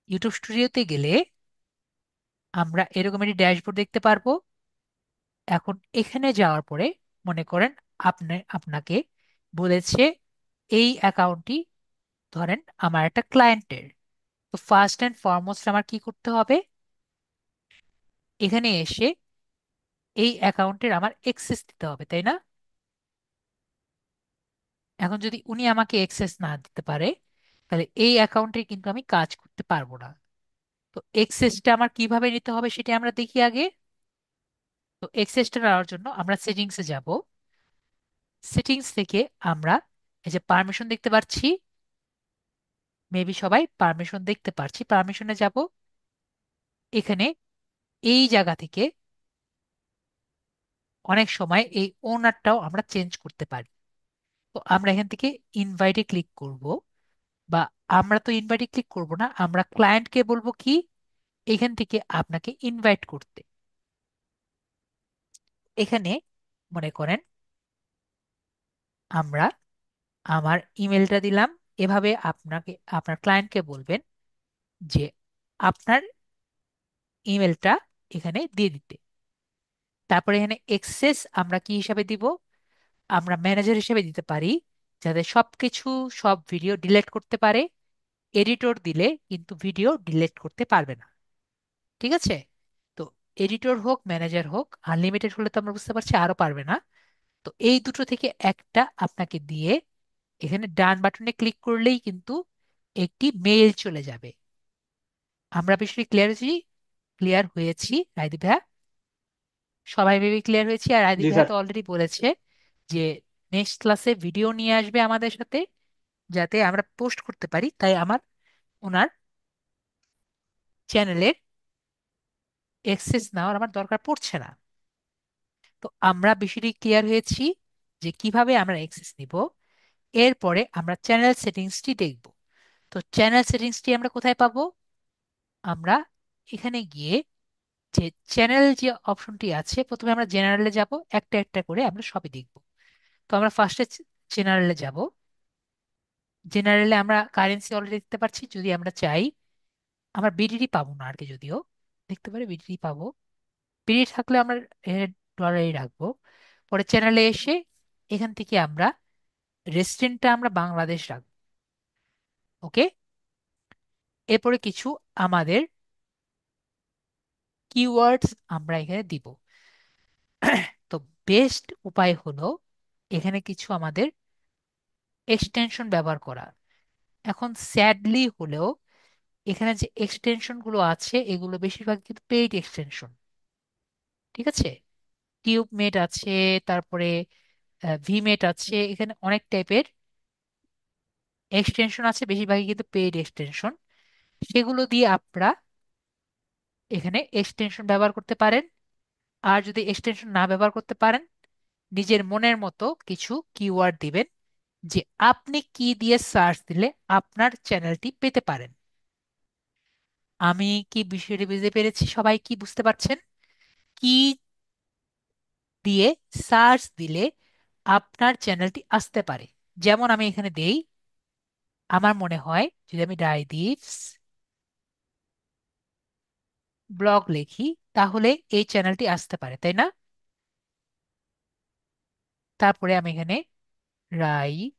ইউটিউব স্টুডিওতে গেলে আমরা এরকম একটি ড্যাশবোর্ড দেখতে পারবো। এখন এখানে যাওয়ার পরে মনে করেন আপনাকে বলেছে এই অ্যাকাউন্টটি ধরেন আমার একটা ক্লায়েন্টের। তো ফার্স্ট অ্যান্ড ফরমোস্ট আমার কি করতে হবে, এখানে এসে এই অ্যাকাউন্টের আমার অ্যাক্সেস দিতে হবে, তাই না? এখন যদি উনি আমাকে অ্যাক্সেস না দিতে পারে, তাহলে এই অ্যাকাউন্টে কিন্তু আমি কাজ করতে পারবো না। তো অ্যাক্সেসটা আমার কিভাবে নিতে হবে সেটা আমরা দেখি আগে। তো অ্যাক্সেসটা নেওয়ার জন্য আমরা সেটিংসে যাব। সেটিংস থেকে আমরা এই যে পারমিশন দেখতে পাচ্ছি, মেবি সবাই পারমিশন দেখতে পাচ্ছি, পারমিশনে যাব। এখানে এই জায়গা থেকে অনেক সময় এই ওনারটাও আমরা চেঞ্জ করতে পারি। তো আমরা এখান থেকে ইনভাইটে ক্লিক করব, বা আমরা তো ইনভাইটে ক্লিক করব না, আমরা ক্লায়েন্টকে বলবো কি এখান থেকে আপনাকে ইনভাইট করতে। এখানে মনে করেন আমরা আমার ইমেলটা দিলাম, এভাবে আপনাকে আপনার ক্লায়েন্টকে বলবেন যে আপনার ইমেলটা এখানে দিয়ে দিতে। তারপরে এখানে এক্সেস আমরা কি হিসাবে দিব, আমরা ম্যানেজার হিসেবে দিতে পারি, যাতে সবকিছু সব ভিডিও ডিলিট করতে পারে। এডিটর দিলে কিন্তু ভিডিও ডিলিট করতে পারবে না, ঠিক আছে? তো এডিটর হোক ম্যানেজার হোক, আনলিমিটেড হলে তো আমরা বুঝতে পারছি আরো পারবে না। তো এই দুটো থেকে একটা আপনাকে দিয়ে এখানে ডান বাটনে ক্লিক করলেই কিন্তু একটি মেইল চলে যাবে। আমরা বিষয়টি ক্লিয়ার হয়েছি রায়দীপ ভাইয়া? সবাই ভেবে ক্লিয়ার হয়েছি। আর রায়দীপ জি ভাইয়া স্যার। তো অলরেডি বলেছে যে নেক্সট ক্লাসে ভিডিও নিয়ে আসবে আমাদের সাথে, যাতে আমরা পোস্ট করতে পারি। তাই আমার ওনার চ্যানেলের অ্যাক্সেস নেওয়ার আমার দরকার পড়ছে না। তো আমরা বিষয়টি ক্লিয়ার হয়েছি যে কিভাবে আমরা অ্যাক্সেস নিব। এরপরে আমরা চ্যানেল সেটিংসটি দেখব। তো চ্যানেল সেটিংসটি আমরা কোথায় পাবো? আমরা এখানে গিয়ে যে চ্যানেল যে অপশনটি আছে, প্রথমে আমরা জেনারেলে যাব, একটা একটা করে আমরা সবই দেখব। তো আমরা ফার্স্টে জেনারেলে যাব। জেনারেলে আমরা কারেন্সি অলরেডি দেখতে পাচ্ছি, যদি আমরা চাই আমরা বিডিটি পাবো না আর কি, যদিও দেখতে পারি বিডিটি পাবো। বিডিটি থাকলে আমরা ডলারই রাখবো। পরে চ্যানেলে এসে এখান থেকে আমরা রেস্টুরেন্টটা আমরা বাংলাদেশ রাখবো। ওকে। এরপরে কিছু আমাদের কিওয়ার্ডস আমরা এখানে দিব। তো বেস্ট উপায় হলো এখানে কিছু আমাদের এক্সটেনশন ব্যবহার করা। এখন স্যাডলি হলেও এখানে যে এক্সটেনশন গুলো আছে এগুলো বেশিরভাগ কিন্তু পেইড এক্সটেনশন, ঠিক আছে? টিউবমেট আছে, তারপরে ভিমেট আছে, এখানে অনেক টাইপের এক্সটেনশন আছে, বেশিরভাগই কিন্তু পেইড এক্সটেনশন। সেগুলো দিয়ে আপনারা এখানে এক্সটেনশন ব্যবহার করতে পারেন। আর যদি এক্সটেনশন না ব্যবহার করতে পারেন, নিজের মনের মতো কিছু কিওয়ার্ড দিবেন, যে আপনি কি দিয়ে সার্চ দিলে আপনার চ্যানেলটি পেতে পারেন। আমি কি বিষয়টি বুঝতে পেরেছি? সবাই কি বুঝতে পারছেন? কি দিয়ে সার্চ দিলে আপনার চ্যানেলটি আসতে পারে? যেমন আমি এখানে দেই, আমার মনে হয় যদি আমি রায়দীপস ব্লগ লিখি, তাহলে এই চ্যানেলটি আসতে পারে, তাই না? তারপরে আমি এখানে রায়দীপ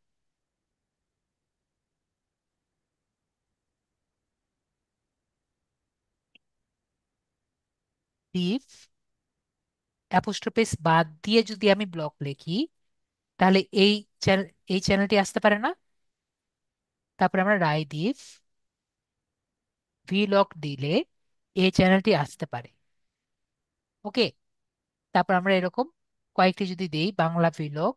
অ্যাপোস্ট্রোফিস বাদ দিয়ে যদি আমি ব্লগ লিখি, তাহলে এই চ্যানেলটি আসতে পারে না? তারপরে আমরা রায়দীপ ভিলগ দিলে এই চ্যানেলটি আসতে পারে। ওকে। তারপর আমরা এরকম কয়েকটি যদি দেই, বাংলা ভিলগ,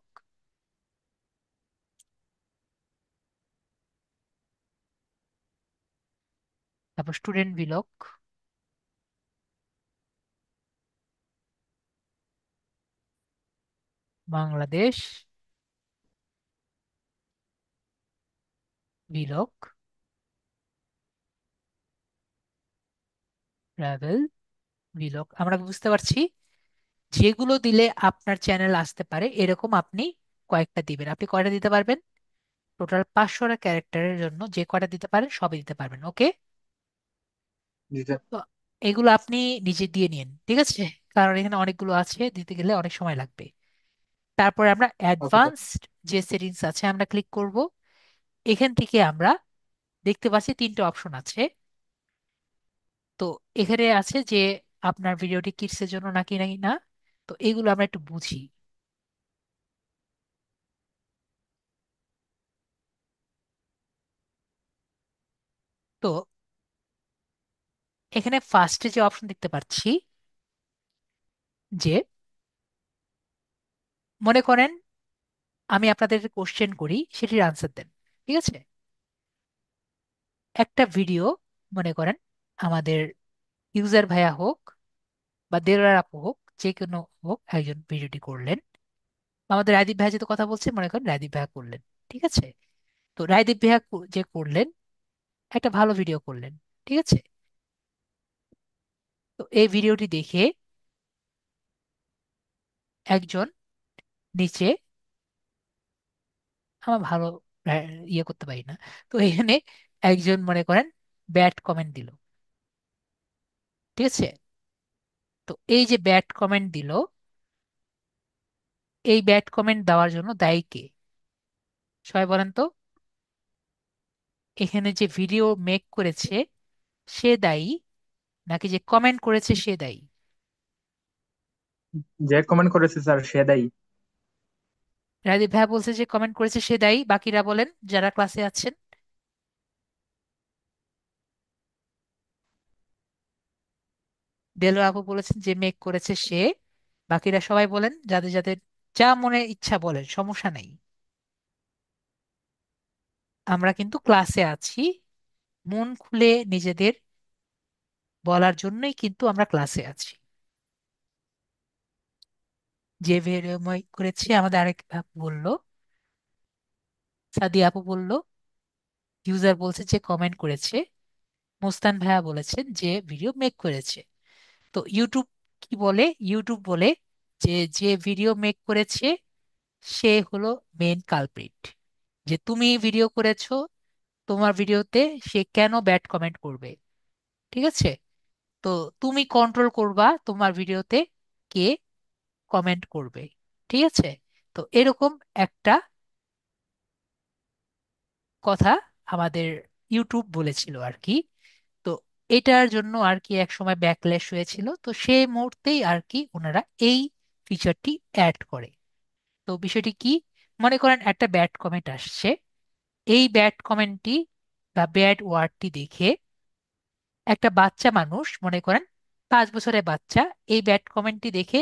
তারপর student vlog, Bangladesh vlog, travel vlog, আমরা বুঝতে পারছি যেগুলো দিলে আপনার চ্যানেল আসতে পারে এরকম আপনি কয়েকটা দিবেন। আপনি কয়টা দিতে পারবেন? টোটাল 500টা ক্যারেক্টারের জন্য যে কয়টা দিতে পারেন সবই দিতে পারবেন, ওকে? জি স্যার। তো এগুলো আপনি নিজে দিয়ে নিন, ঠিক আছে? কারণ এখানে অনেকগুলো আছে, দিতে গেলে অনেক সময় লাগবে। তারপরে আমরা ওকে স্যার। অ্যাডভান্সড যে সেটিংস আছে আমরা ক্লিক করব। এখান থেকে আমরা দেখতে পাচ্ছি তিনটে অপশন আছে। তো এখানে আছে যে আপনার ভিডিওটি কিডসের জন্য নাকি নাকি না। তো এগুলো আমরা একটু বুঝি। তো এখানে ফার্স্টে যে অপশন দেখতে পাচ্ছি, যে মনে করেন আমি আপনাদের কোশ্চেন করি, সেটির আনসার দেন, ঠিক আছে? একটা ভিডিও, মনে করেন আমাদের ইউজার ভাইয়া হোক বা দেলোয়ার আপু হোক, যে কোনো হোক একজন ভিডিওটি করলেন। আমাদের রাজীব ভাইয়া যেহেতু কথা বলছে, মনে করেন রাজীব ভাইয়া করলেন, ঠিক আছে? তো রাজদীপ ভাইয়া যে করলেন, একটা ভালো ভিডিও করলেন, ঠিক আছে? তো এই ভিডিওটি দেখে একজন নিচে, আমার ভালো ইয়ে করতে পারি না, তো এখানে একজন মনে করেন ব্যাড কমেন্ট দিল, ঠিক আছে? তো এই যে ব্যাড কমেন্ট দিল, এই ব্যাড কমেন্ট দেওয়ার জন্য দায়ী কে? সবাই বলেন তো। এখানে যে ভিডিও মেক করেছে সে দায়ী, নাকি যে কমেন্ট করেছে সে দায়ী? যে কমেন্ট করেছে স্যার সে দায়ী। রাজীব ভাইয়া বলছে যে কমেন্ট করেছে সে দায়ী, বাকিরা বলেন যারা ক্লাসে আছেন। দেলোয়ার আপু বলেছেন যে মেক করেছে সে। বাকিরা সবাই বলেন, যাদের যাদের যা মনে ইচ্ছা বলেন, সমস্যা নেই। আমরা কিন্তু ক্লাসে আছি, মন খুলে নিজেদের বলার জন্যই কিন্তু আমরা ক্লাসে আছি। যে বেরময় করেছে আমাদের আরেক আপু বললো, সাদিয়া আপু বলল, ইউজার বলছে যে কমেন্ট করেছে, মুস্তান ভাইয়া বলেছেন যে ভিডিও মেক করেছে। তো ইউটিউব কি বলে? ইউটিউব বলে যে যে ভিডিও মেক করেছে সে হলো মেন কালপ্রিট। যে তুমি ভিডিও করেছো, তোমার ভিডিওতে সে কেন ব্যাড কমেন্ট করবে, ঠিক আছে? তো তুমি কন্ট্রোল করবা তোমার ভিডিওতে কে কমেন্ট করবে, ঠিক আছে? তো এরকম একটা কথা আমাদের ইউটিউব বলেছিল আর কি। তো এটার জন্য আর কি এক সময় ব্যাকল্যাশ হয়েছিল, তো সেই মুহূর্তেই আর কি ওনারা এই ফিচারটি অ্যাড করে। তো বিষয়টি কি? মনে করেন একটা ব্যাড কমেন্ট আসছে, এই ব্যাড কমেন্টটি বা ব্যাড ওয়ার্ডটি দেখে একটা বাচ্চা মানুষ, মনে করেন 5 বছরের বাচ্চা, এই ব্যাড কমেন্টটি দেখে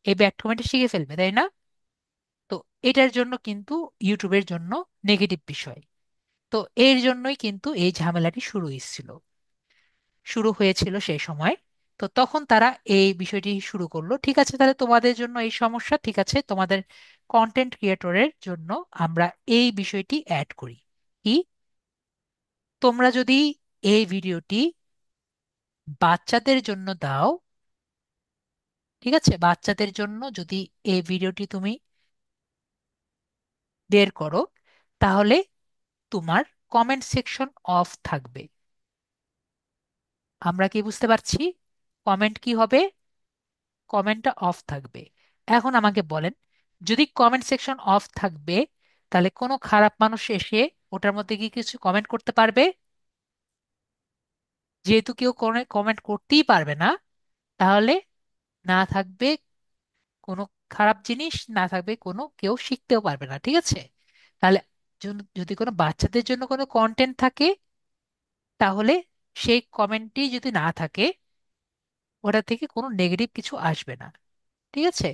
এই ব্যাড কমেন্টটি শিখে ফেলবে, তাই না? তো এটার জন্য কিন্তু ইউটিউবের জন্য নেগেটিভ বিষয়। তো এর জন্যই কিন্তু এই ঝামেলাটি শুরু হয়েছিল সেই সময়। তো তখন তারা এই বিষয়টি শুরু করলো, ঠিক আছে তাহলে তোমাদের জন্য এই সমস্যা, ঠিক আছে তোমাদের কন্টেন্ট ক্রিয়েটরের জন্য আমরা এই বিষয়টি অ্যাড করি। কি? তোমরা যদি এই ভিডিওটি বাচ্চাদের জন্য দাও, ঠিক আছে, বাচ্চাদের জন্য যদি এই ভিডিওটি তুমি বের করো, তাহলে তোমার কমেন্ট সেকশন অফ থাকবে। আমরা কি বুঝতে পারছি? কমেন্ট কি হবে? কমেন্টটা অফ থাকবে। এখন আমাকে বলেন, যদি কমেন্ট সেকশন অফ থাকবে, তাহলে কোনো খারাপ মানুষ এসে ওটার মধ্যে কি কিছু কমেন্ট করতে পারবে? যেহেতু কেউ কোনো কমেন্ট করতেই পারবে না, তাহলে না থাকবে কোনো খারাপ জিনিস, না থাকবে কোনো, কেউ শিখতেও পারবে না, ঠিক আছে? তাহলে যদি কোনো বাচ্চাদের জন্য কোনো কন্টেন্ট থাকে, তাহলে সেই কমেন্টটি যদি না থাকে, ওটা থেকে কোনো নেগেটিভ কিছু আসবে না, ঠিক আছে?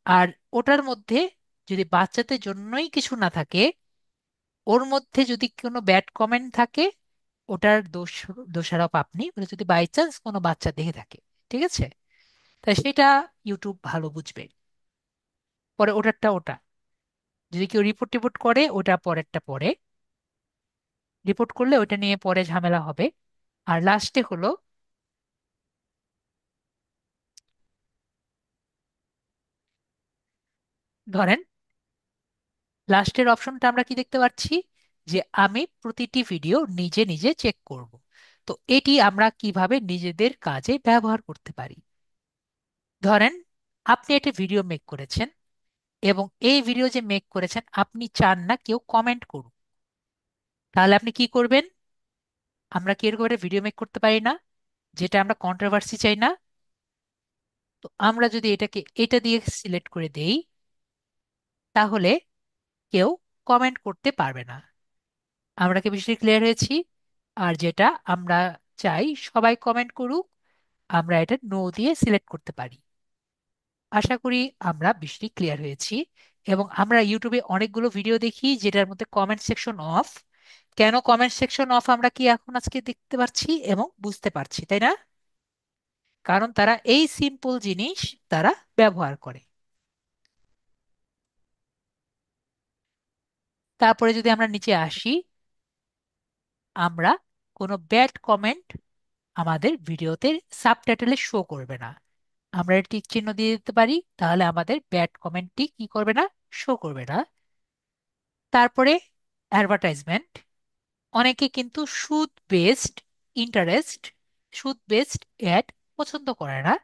আর ওটার মধ্যে যদি বাচ্চাদের জন্যই কিছু না থাকে, ওর মধ্যে যদি কোনো ব্যাড কমেন্ট থাকে, ওটার দোষারোপ আপনি, ওটা যদি বাই চান্স কোনো বাচ্চা দেখে থাকে, ঠিক আছে? তাই সেটা ইউটিউব ভালো বুঝবে। পরে ওটারটা ওটা, যদি কেউ রিপোর্ট টিপোর্ট করে ওটা পরেরটা পরে, রিপোর্ট করলে ওটা নিয়ে পরে ঝামেলা হবে। আর লাস্টে হলো ধরেন লাস্টের অপশনটা আমরা কি দেখতে পাচ্ছি, যে আমি প্রতিটি ভিডিও নিজে নিজে চেক করব। তো এটি আমরা কিভাবে নিজেদের কাজে ব্যবহার করতে পারি? ধরেন আপনি একটা ভিডিও মেক করেছেন, এবং এই ভিডিও যে মেক করেছেন আপনি চান না কেউ কমেন্ট করুক। তাহলে আপনি কি করবেন? আমরা কি এরকম একটা ভিডিও মেক করতে পারি না যেটা আমরা কন্ট্রোভার্সি চাই না? তো আমরা যদি এটাকে এটা দিয়ে সিলেক্ট করে দেই, তাহলে কেউ কমেন্ট করতে পারবে না। আমরা কি বিষয়টি ক্লিয়ার হয়েছি? আর যেটা আমরা চাই সবাই কমেন্ট করুক, আমরা এটা নো দিয়ে সিলেক্ট করতে পারি। আশা করি আমরা বিষয়টি ক্লিয়ার হয়েছি। এবং আমরা ইউটিউবে অনেকগুলো ভিডিও দেখি যেটার মধ্যে কমেন্ট সেকশন অফ। কেন কমেন্ট সেকশন অফ আমরা কি এখন আজকে দেখতে পাচ্ছি এবং বুঝতে পারছি, তাই না? কারণ তারা এই সিম্পল জিনিস তারা ব্যবহার করে। তারপরে যদি আমরা নিচে আসি, আমরা কোনো ব্যাড কমেন্ট আমাদের ভিডিওতে সাবটাইটেলে শো করবে না। আমরা টিক চিহ্ন দিয়ে দিতে পারি, তাহলে আমাদের ব্যাড কমেন্টটি কি করবে না, শো করবে না। তারপরে অ্যাডভার্টাইজমেন্ট। অনেকে কিন্তু সুদ বেসড ইন্টারেস্ট, সুদ বেসড অ্যাড পছন্দ করে না।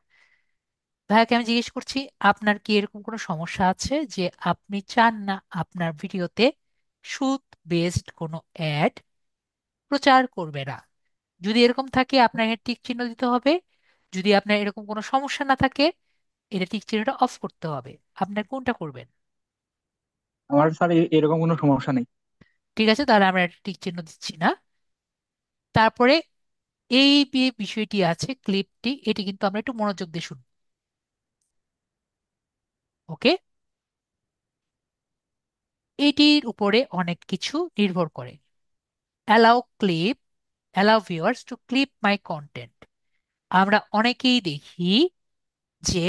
ভাইয়াকে আমি জিজ্ঞেস করছি, আপনার কি এরকম কোনো সমস্যা আছে যে আপনি চান না আপনার ভিডিওতে সুদ বেসড কোনো অ্যাড প্রচার করবে না? যদি এরকম থাকে আপনাকে টিক চিহ্ন দিতে হবে। যদি আপনার এরকম কোনো সমস্যা না থাকে, এটা টিক চিহ্নটা অফ করতে হবে। আপনার কোনটা করবেন? আমার স্যার এরকম কোনো সমস্যা নেই। ঠিক আছে, তাহলে আমরা এটা টিক চিহ্ন দিচ্ছি না। তারপরে এই যে বিষয়টি আছে ক্লিপটি, এটি কিন্তু আমরা একটু মনোযোগ দিয়ে শুনবো। ওকে? এটির উপরে অনেক কিছু নির্ভর করে। Allow clip, allow viewers to clip my content. আমরা অনেকেই দেখি যে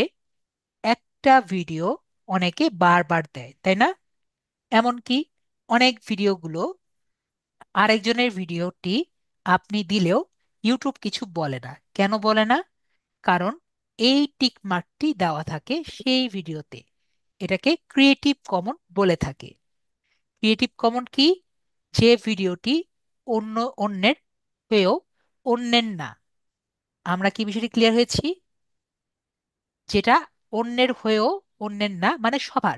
একটা ভিডিও অনেকে বারবার দেয়, তাই না? এমনকি অনেক ভিডিওগুলো, আরেকজনের ভিডিওটি আপনি দিলেও ইউটিউব কিছু বলে না। কেন বলে না? কারণ এই টিক মার্কটি দেওয়া থাকে সেই ভিডিওতে। এটাকে ক্রিয়েটিভ কমন বলে থাকে। ক্রিয়েটিভ কমন কি? যে ভিডিওটি অন্যের হয়েও অন্যের না। আমরা কি বিষয়টি ক্লিয়ার হয়েছি? যেটা অন্যের হয়েও অন্যের না মানে সবার।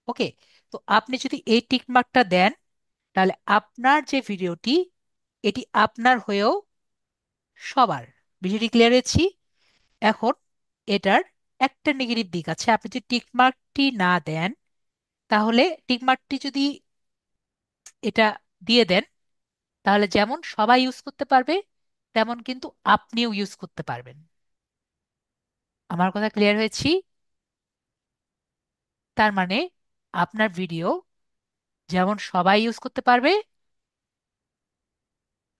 ওকে? তো আপনি যদি এই টিক মার্কটা দেন, তাহলে আপনার যে ভিডিওটি, এটি আপনার হয়েও সবার। বিষয়টি ক্লিয়ার হয়েছি? এখন এটার একটা নেগেটিভ দিক আছে। আপনি যদি টিক মার্কটি না দেন, তাহলে টিক মার্কটি যদি এটা দিয়ে দেন, তাহলে যেমন সবাই ইউজ করতে পারবে, তেমন কিন্তু আপনিও ইউজ করতে পারবেন। আমার কথা ক্লিয়ার হয়েছি? তার মানে আপনার ভিডিও যেমন সবাই ইউজ করতে পারবে।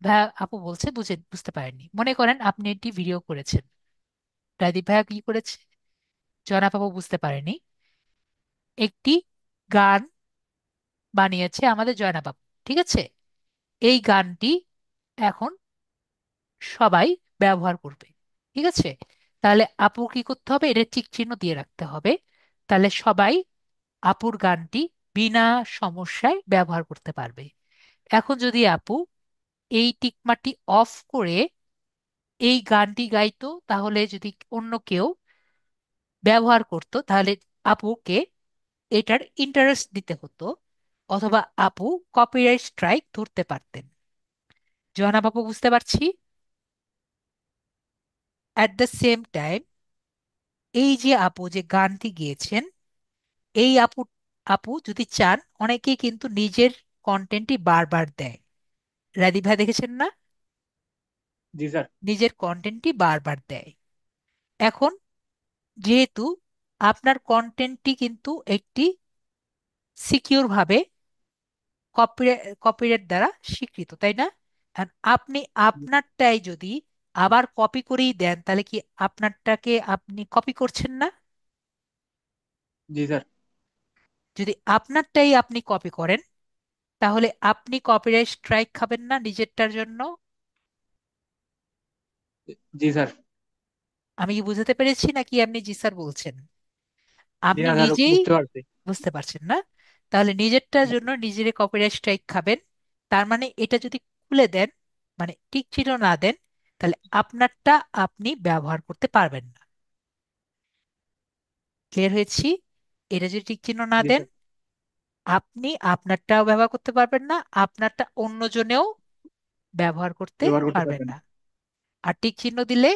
ভাইয়া আপু বলছে বুঝতে পারেননি। মনে করেন আপনি একটি ভিডিও করেছেন, রাদীপ ভাইয়া কি করেছে, জনাব আপু বুঝতে পারেনি, একটি গান বানিয়েছে আমাদের জয়নাব আপু। ঠিক আছে? এই গানটি এখন সবাই ব্যবহার করবে। ঠিক আছে? তাহলে আপু কি করতে হবে, এটা টিক চিহ্ন দিয়ে রাখতে হবে। তাহলে সবাই আপুর গানটি বিনা সমস্যায় ব্যবহার করতে পারবে। এখন যদি আপু এই টিকমার্কটি অফ করে এই গানটি গাইতো, তাহলে যদি অন্য কেউ ব্যবহার করত, তাহলে আপুকে এটার ইন্টারেস্ট দিতে হতো, অথবা আপু কপিরাইট স্ট্রাইক ধরতে পারতেন। জনাব আপু বুঝতে পারছি? অ্যাট দ্য সেম টাইম, এই যে আপু যে গানটি গেয়েছেন, এই আপু আপু যদি চান, অনেকেই কিন্তু নিজের কন্টেন্টই বারবার দেয়। রাদীপ ভাই দেখেছেন না? জি স্যার। নিজের কন্টেন্টই বারবার দেয়। এখন যেহেতু আপনার কন্টেন্টটি কিন্তু একটি সিকিউর ভাবে কপিরাইট দ্বারা স্বীকৃত, তাই না? আর আপনি আপনারটাই যদি আবার কপি করেই দেন, তাহলে কি আপনারটাকে আপনি কপি করছেন না? জি স্যার। যদি আপনারটাই আপনি কপি করেন, তাহলে আপনি কপিরাইট স্ট্রাইক খাবেন না নিজেরটার জন্য? জি স্যার। আমি কি বুঝাতে পেরেছি নাকি আপনি জি স্যার বলছেন? জি আপনি না স্যার, নিজেই বুঝতে পারছি। বুঝতে পারছেন না? তাহলে নিজেরটার জন্য নিজের কপিরাইট স্ট্রাইক খাবেন। তার মানে এটা যদি খুলে দেন, মানে টিক চিহ্ন না দেন, তাহলে আপনারটা আপনি ব্যবহার করতে পারবেন না। ক্লিয়ার হয়েছি? এটা যদি টিক চিহ্ন না জি দেন, স্যার। আপনি আপনারটাও ব্যবহার করতে পারবেন না, আপনারটা অন্যজনেও ব্যবহার করতে ব্যবহার করতে পারবেন পারবেন। না। আর টিক চিহ্ন দিলে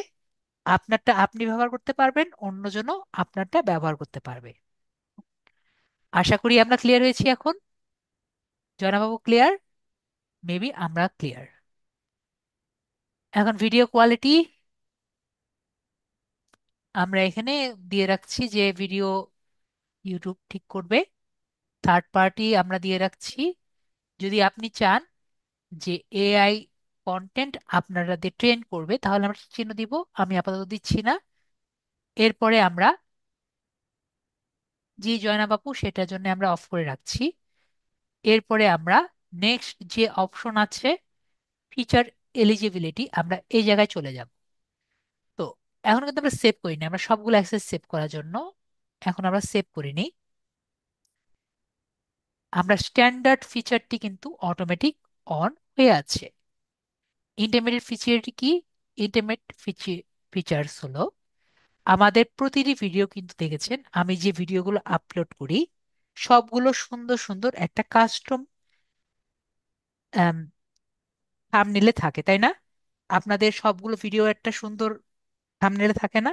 আপনারটা আপনি ব্যবহার করতে পারবেন, অন্যজনও আপনারটা ব্যবহার করতে পারবে। আশা করি আমরা ক্লিয়ার হয়েছি এখন। জয়নাবাবু ক্লিয়ার? মেবি আমরা ক্লিয়ার। এখন ভিডিও কোয়ালিটি আমরা এখানে দিয়ে রাখছি যে ভিডিও ইউটিউব ঠিক করবে। থার্ড পার্টি আমরা দিয়ে রাখছি। যদি আপনি চান যে এআই কন্টেন্ট আপনারা দিয়ে ট্রেন করবে, তাহলে আমরা চিহ্ন দিব। আমি আপাতত দিচ্ছি না। এরপরে আমরা জি জয়না বাপু সেটার জন্য আমরা অফ করে রাখছি। এরপরে আমরা নেক্সট যে অপশন আছে ফিচার এলিজিবিলিটি, আমরা এই জায়গায় চলে যাব। তো এখন কিন্তু আমরা সেভ করিনি, আমরা সবগুলো অ্যাক্সেস সেভ করার জন্য এখন আমরা সেভ করিনি। আমরা স্ট্যান্ডার্ড ফিচারটি কিন্তু অটোমেটিক অন হয়ে আছে। ইন্টারমিডিয়েট ফিচারটি কি? ইন্টারমিডিয়েট ফিচার্স হলো আমাদের প্রতিটি ভিডিও কিন্তু দেখেছেন আমি যে ভিডিওগুলো আপলোড করি সবগুলো সুন্দর সুন্দর একটা কাস্টম থাম্বনেইলে থাকে, তাই না? আপনাদের সবগুলো ভিডিও একটা সুন্দর থাম্বনেইলে থাকে না?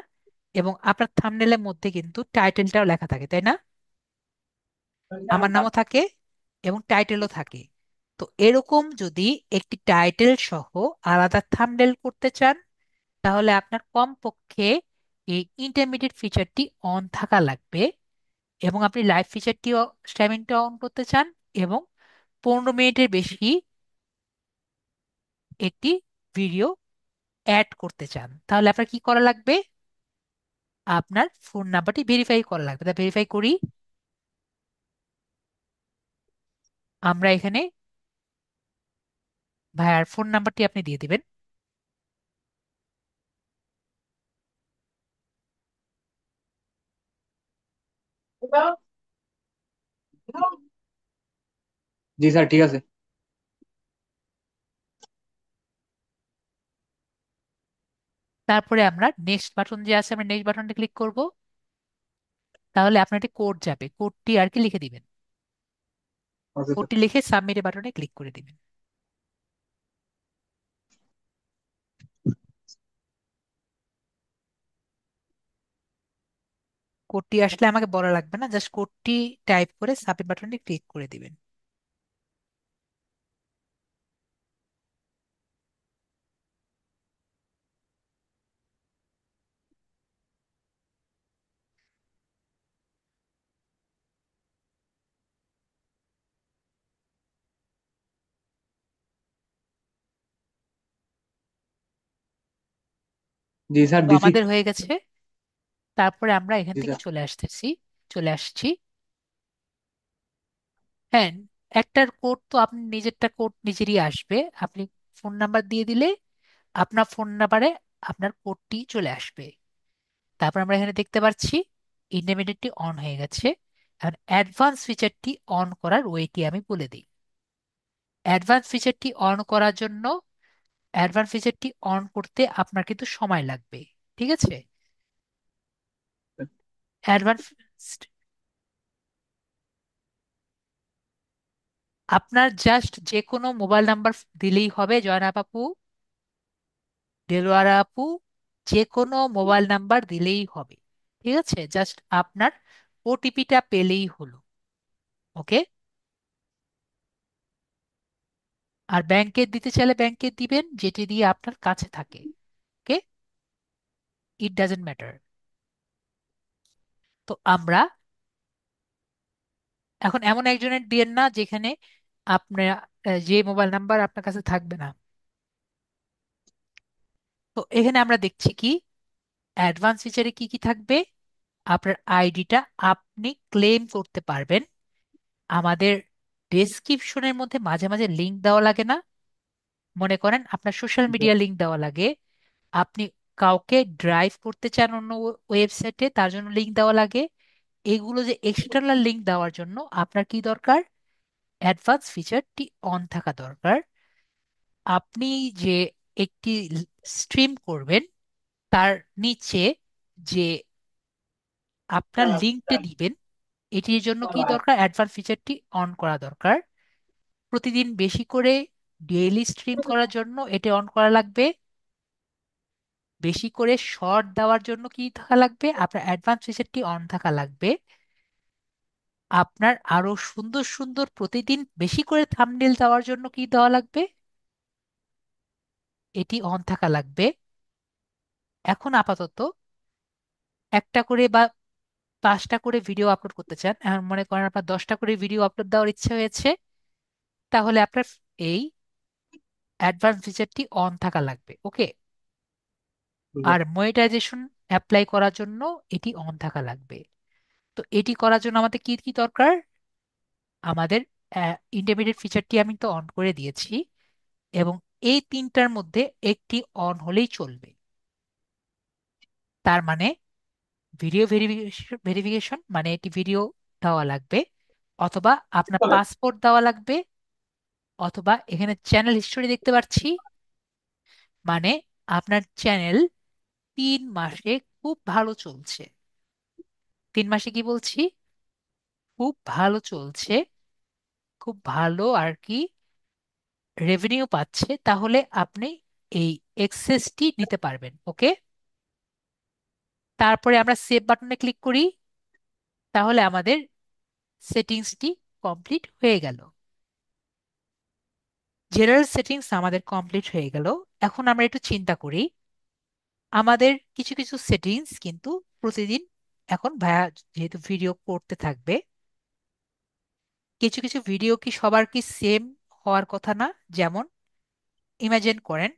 এবং আপনার থাম্বনেইলের মধ্যে কিন্তু টাইটেলটাও লেখা থাকে, তাই না? আমার নামও থাকে এবং টাইটেলও থাকে। তো এরকম যদি একটি টাইটেল সহ আলাদা থাম্বনেইল করতে চান, তাহলে আপনার কমপক্ষে এই ইন্টারমিডিয়েট ফিচারটি অন থাকা লাগবে। এবং আপনি লাইভ ফিচারটিও স্ট্রিমিংটা অন করতে চান এবং 15 মিনিটের বেশি একটি ভিডিও অ্যাড করতে চান, তাহলে আপনার কি করা লাগবে? আপনার ফোন নাম্বারটি ভেরিফাই করা লাগবে। তা ভেরিফাই করি। আমরা এখানে ভাইয়ার ফোন নাম্বারটি আপনি দিয়ে দিবেন। জি স্যার, ঠিক আছে। তারপরে আমরা নেক্সট বাটন যে আছে আমরা নেক্সট বাটনটা ক্লিক করব। তাহলে আপনার একটি কোড যাবে, কোডটি আর কি লিখে দিবেন। Okay sir. কোডটি লিখে সাবমিট বাটনে ক্লিক করে দিবেন। কোডটি আসলে আমাকে বলা লাগবে না, জাস্ট কোডটি টাইপ করে সাবমিট বাটনে ক্লিক করে দিবেন। জি স্যার, তো দিছি। আমাদের হয়ে গেছে। তারপরে আমরা এখান জি থেকে স্যার। চলে আসছি। হ্যাঁ, একটার কোড তো আপনি নিজেরটা কোড নিজেরই আসবে। আপনি ফোন নাম্বার দিয়ে দিলে আপনার ফোন নাম্বারে আপনার কোডটি চলে আসবে। তারপর আমরা এখানে দেখতে পাচ্ছি ইন্টারমিডিয়েটটি অন হয়ে গেছে। এখন অ্যাডভান্স ফিচারটি অন করার ওয়েটি আমি বলে দিই। অ্যাডভান্স ফিচারটি অন করার জন্য অ্যাডভান্স ফিচারটি অন করতে আপনার কিন্তু সময় লাগবে। ঠিক আছে? অ্যাডভান্স আপনার জাস্ট যে কোনো মোবাইল নাম্বার দিলেই হবে জয়না আপু, দেলোয়ারা আপু, যে কোনো মোবাইল নাম্বার দিলেই হবে। ঠিক আছে, জাস্ট আপনার ওটিপিটা পেলেই হলো। ওকে? আর ব্যাংকে দিতে চাইলে ব্যাংকে দিবেন, যেটি দিয়ে আপনার কাছে থাকে। ওকে? It doesn't matter. তো আমরা এখন এমন একজনের দিয়েন না যেখানে আপনার যে মোবাইল নাম্বার আপনার কাছে থাকবে না। তো এখানে আমরা দেখছি কি অ্যাডভান্স ফিচারে কি কি থাকবে। আপনার আইডিটা আপনি ক্লেম করতে পারবেন। আমাদের ডেসক্রিপশনের মধ্যে মাঝে মাঝে লিংক দেওয়া লাগে না? মনে করেন আপনার সোশ্যাল জি স্যার। মিডিয়া লিংক দেওয়া লাগে, আপনি কাউকে ড্রাইভ করতে চান অন্য ওয়েবসাইটে, তার জন্য লিংক দেওয়া লাগে। এগুলো যে এক্সটার্নাল লিঙ্ক দেওয়ার জন্য আপনার কি দরকার? অ্যাডভান্স ফিচারটি অন থাকা দরকার। আপনি যে একটি স্ট্রিম করবেন তার নিচে যে আপনার লিঙ্কটা দিবেন, এটির জন্য কি দরকার? অ্যাডভান্স ফিচারটি অন করা দরকার। প্রতিদিন বেশি করে ডেইলি স্ট্রিম করার জন্য এটি অন করা লাগবে। বেশি করে শর্ট দেওয়ার জন্য কি থাকা লাগবে? আপনার অ্যাডভান্স ফিচারটি অন থাকা লাগবে। আপনার আরো সুন্দর সুন্দর প্রতিদিন বেশি করে থাম্বনেল দেওয়ার জন্য কি দেওয়া লাগবে? এটি অন থাকা লাগবে। এখন আপাতত একটা করে বা 5টা করে ভিডিও আপলোড করতে চান, এখন মনে করেন আপনার 10টা করে ভিডিও আপলোড দেওয়ার ইচ্ছা হয়েছে, তাহলে আপনার এই অ্যাডভান্স ফিচারটি অন থাকা লাগবে। ওকে। আর মনিটাইজেশন অ্যাপ্লাই করার জন্য এটি অন থাকা লাগবে। তো এটি করার জন্য আমাদের কি কি দরকার? আমাদের ইন্টারমিডিয়েট ফিচারটি আমি তো অন করে দিয়েছি, এবং এই তিনটার মধ্যে একটি অন হলেই চলবে। তার মানে ভিডিও ভেরিফিকেশন মানে এটি ভিডিও দেওয়া লাগবে, অথবা আপনার পাসপোর্ট দেওয়া লাগবে, অথবা এখানে চ্যানেল হিস্টোরি দেখতে পাচ্ছি, মানে আপনার চ্যানেল 3 মাসে খুব ভালো চলছে। 3 মাসে কি বলছি? খুব ভালো চলছে, খুব ভালো আর কি রেভিনিউ পাচ্ছে, তাহলে আপনি এই এক্সেসটি নিতে পারবেন। ওকে। তারপরে আমরা সেভ বাটনে ক্লিক করি, তাহলে আমাদের সেটিংসটি কমপ্লিট হয়ে গেল। জেনারেল সেটিংস আমাদের কমপ্লিট হয়ে গেল। এখন আমরা একটু চিন্তা করি, আমাদের কিছু কিছু সেটিংস কিন্তু প্রতিদিন, এখন ভাইয়া যেহেতু ভিডিও করতে থাকবে, কিছু কিছু ভিডিও কি সবার কি সেম হওয়ার কথা না? যেমন ইমাজিন করেন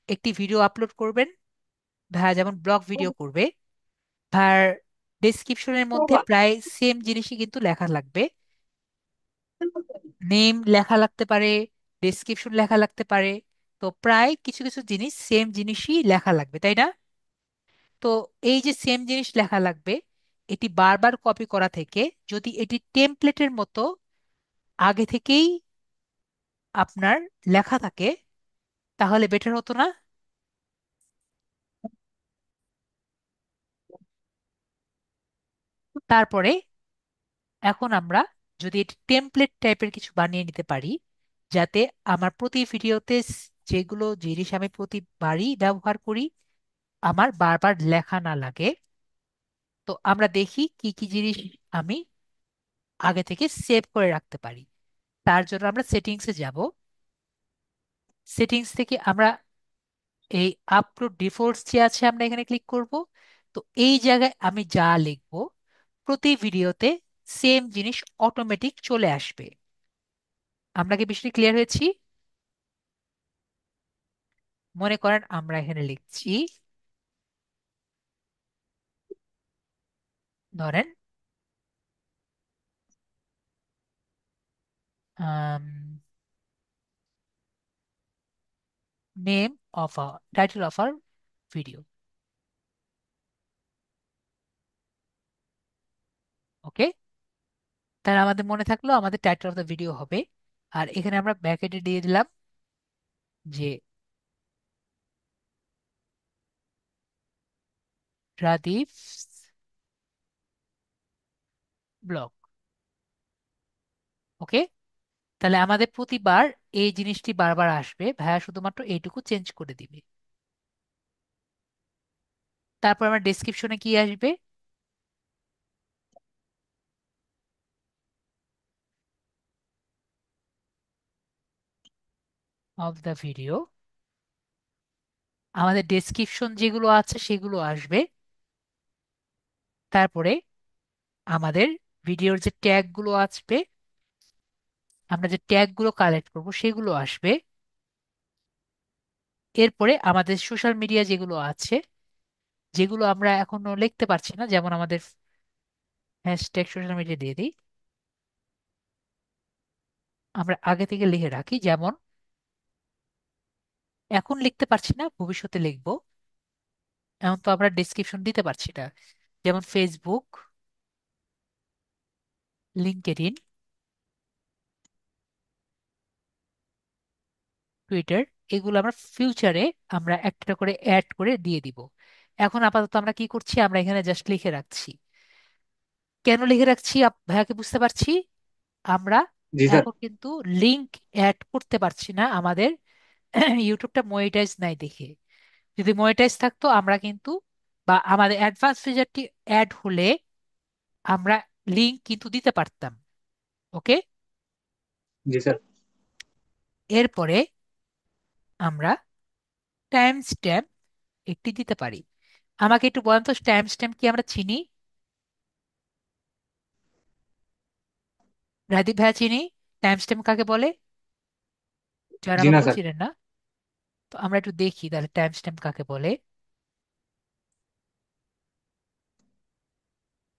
একটি ভিডিও আপলোড করবেন, ভাইয়া যেমন ব্লগ ভিডিও করবে, ভাইয়ার ডেসক্রিপশনের মধ্যে প্রায় সেম জিনিসই কিন্তু লেখা লাগবে। নেম লেখা লাগতে পারে, ডেসক্রিপশন লেখা লাগতে পারে। তো প্রায় কিছু কিছু জিনিস সেম জিনিসই লেখা লাগবে, তাই না? তো এই যে সেম জিনিস লেখা লাগবে, এটি বারবার কপি করা থেকে যদি এটি টেমপ্লেটের মতো আগে থেকেই আপনার লেখা থাকে, তাহলে বেটার হতো না? তারপরে এখন আমরা যদি এটি টেমপ্লেট টাইপের কিছু বানিয়ে নিতে পারি, যাতে আমার প্রতি ভিডিওতে যেগুলো জিনিস আমি প্রতিবারই ব্যবহার করি আমার বারবার লেখা না লাগে। তো আমরা দেখি কি কি জিনিস আমি আগে থেকে সেভ করে রাখতে পারি। তার জন্য আমরা সেটিংসে যাব। সেটিংস থেকে আমরা এই আপলোড ডিফল্টস যে আছে আমরা এখানে ক্লিক করব। তো এই জায়গায় আমি যা লিখব প্রতি ভিডিওতে সেম জিনিস অটোমেটিক চলে আসবে। আমরা কি বিষয়টি ক্লিয়ার হয়েছি? মনে করেন আমরা এখানে লিখছি, ধরেন name of a title of our video. Okay. তাহলে আমাদের মনে থাকলো আমাদের টাইটেল অফ দ্য ভিডিও হবে। আর এখানে আমরা ব্র্যাকেটে দিয়ে দিলাম যে রাদীপ ব্লগ। ওকে। তাহলে আমাদের প্রতিবার এই জিনিসটি বারবার আসবে, ভাইয়া শুধুমাত্র এইটুকু চেঞ্জ করে দিবে। তারপর আমার ডেসক্রিপশনে কি আসবে? Of the video. আমাদের ডেসক্রিপশন যেগুলো আছে সেগুলো আসবে। তারপরে আমাদের ভিডিওর যে ট্যাগ গুলো আসবে, আমরা যে ট্যাগ গুলো কালেক্ট করব সেগুলো আসবে। এরপরে আমাদের সোশ্যাল মিডিয়া যেগুলো আছে, যেগুলো আমরা এখনো লিখতে পারছি না, যেমন আমাদের হ্যাশট্যাগ সোশ্যাল মিডিয়া দিয়ে দিই, আমরা আগে থেকে লিখে রাখি। যেমন এখন লিখতে পারছি না, ভবিষ্যতে লিখবো। এখন তো আমরা ডেসক্রিপশন দিতে পারছি না, যেমন ফেসবুক, লিঙ্কডইন, টুইটার, এগুলো আমরা ফিউচারে আমরা একটা করে অ্যাড করে দিয়ে দিব। এখন আপাতত আমরা কি করছি, আমরা এখানে জাস্ট লিখে রাখছি। কেন লিখে রাখছি ভাইয়াকে বুঝতে পারছি। আমরা জি স্যার। এখন কিন্তু লিংক অ্যাড করতে পারছি না আমাদের ইউটিউবটা মনিটাইজ নাই দেখে। যদি মনিটাইজ থাকতো আমরা কিন্তু, বা আমাদের অ্যাডভান্স ফিচারটি অ্যাড হলে আমরা লিংক কিন্তু দিতে পারতাম। ওকে। জি স্যার। এরপরে আমরা টাইম স্ট্যাম্প একটি দিতে পারি। আমাকে একটু বলেন তো, টাইম স্ট্যাম্প কি আমরা চিনি? রাদীপ ভাইয়া চিনি টাইম স্ট্যাম্প কাকে বলে? যারা জি আমার না বউ স্যার। চিনেন না। তো আমরা একটু দেখি তাহলে টাইম স্ট্যাম্প কাকে বলে।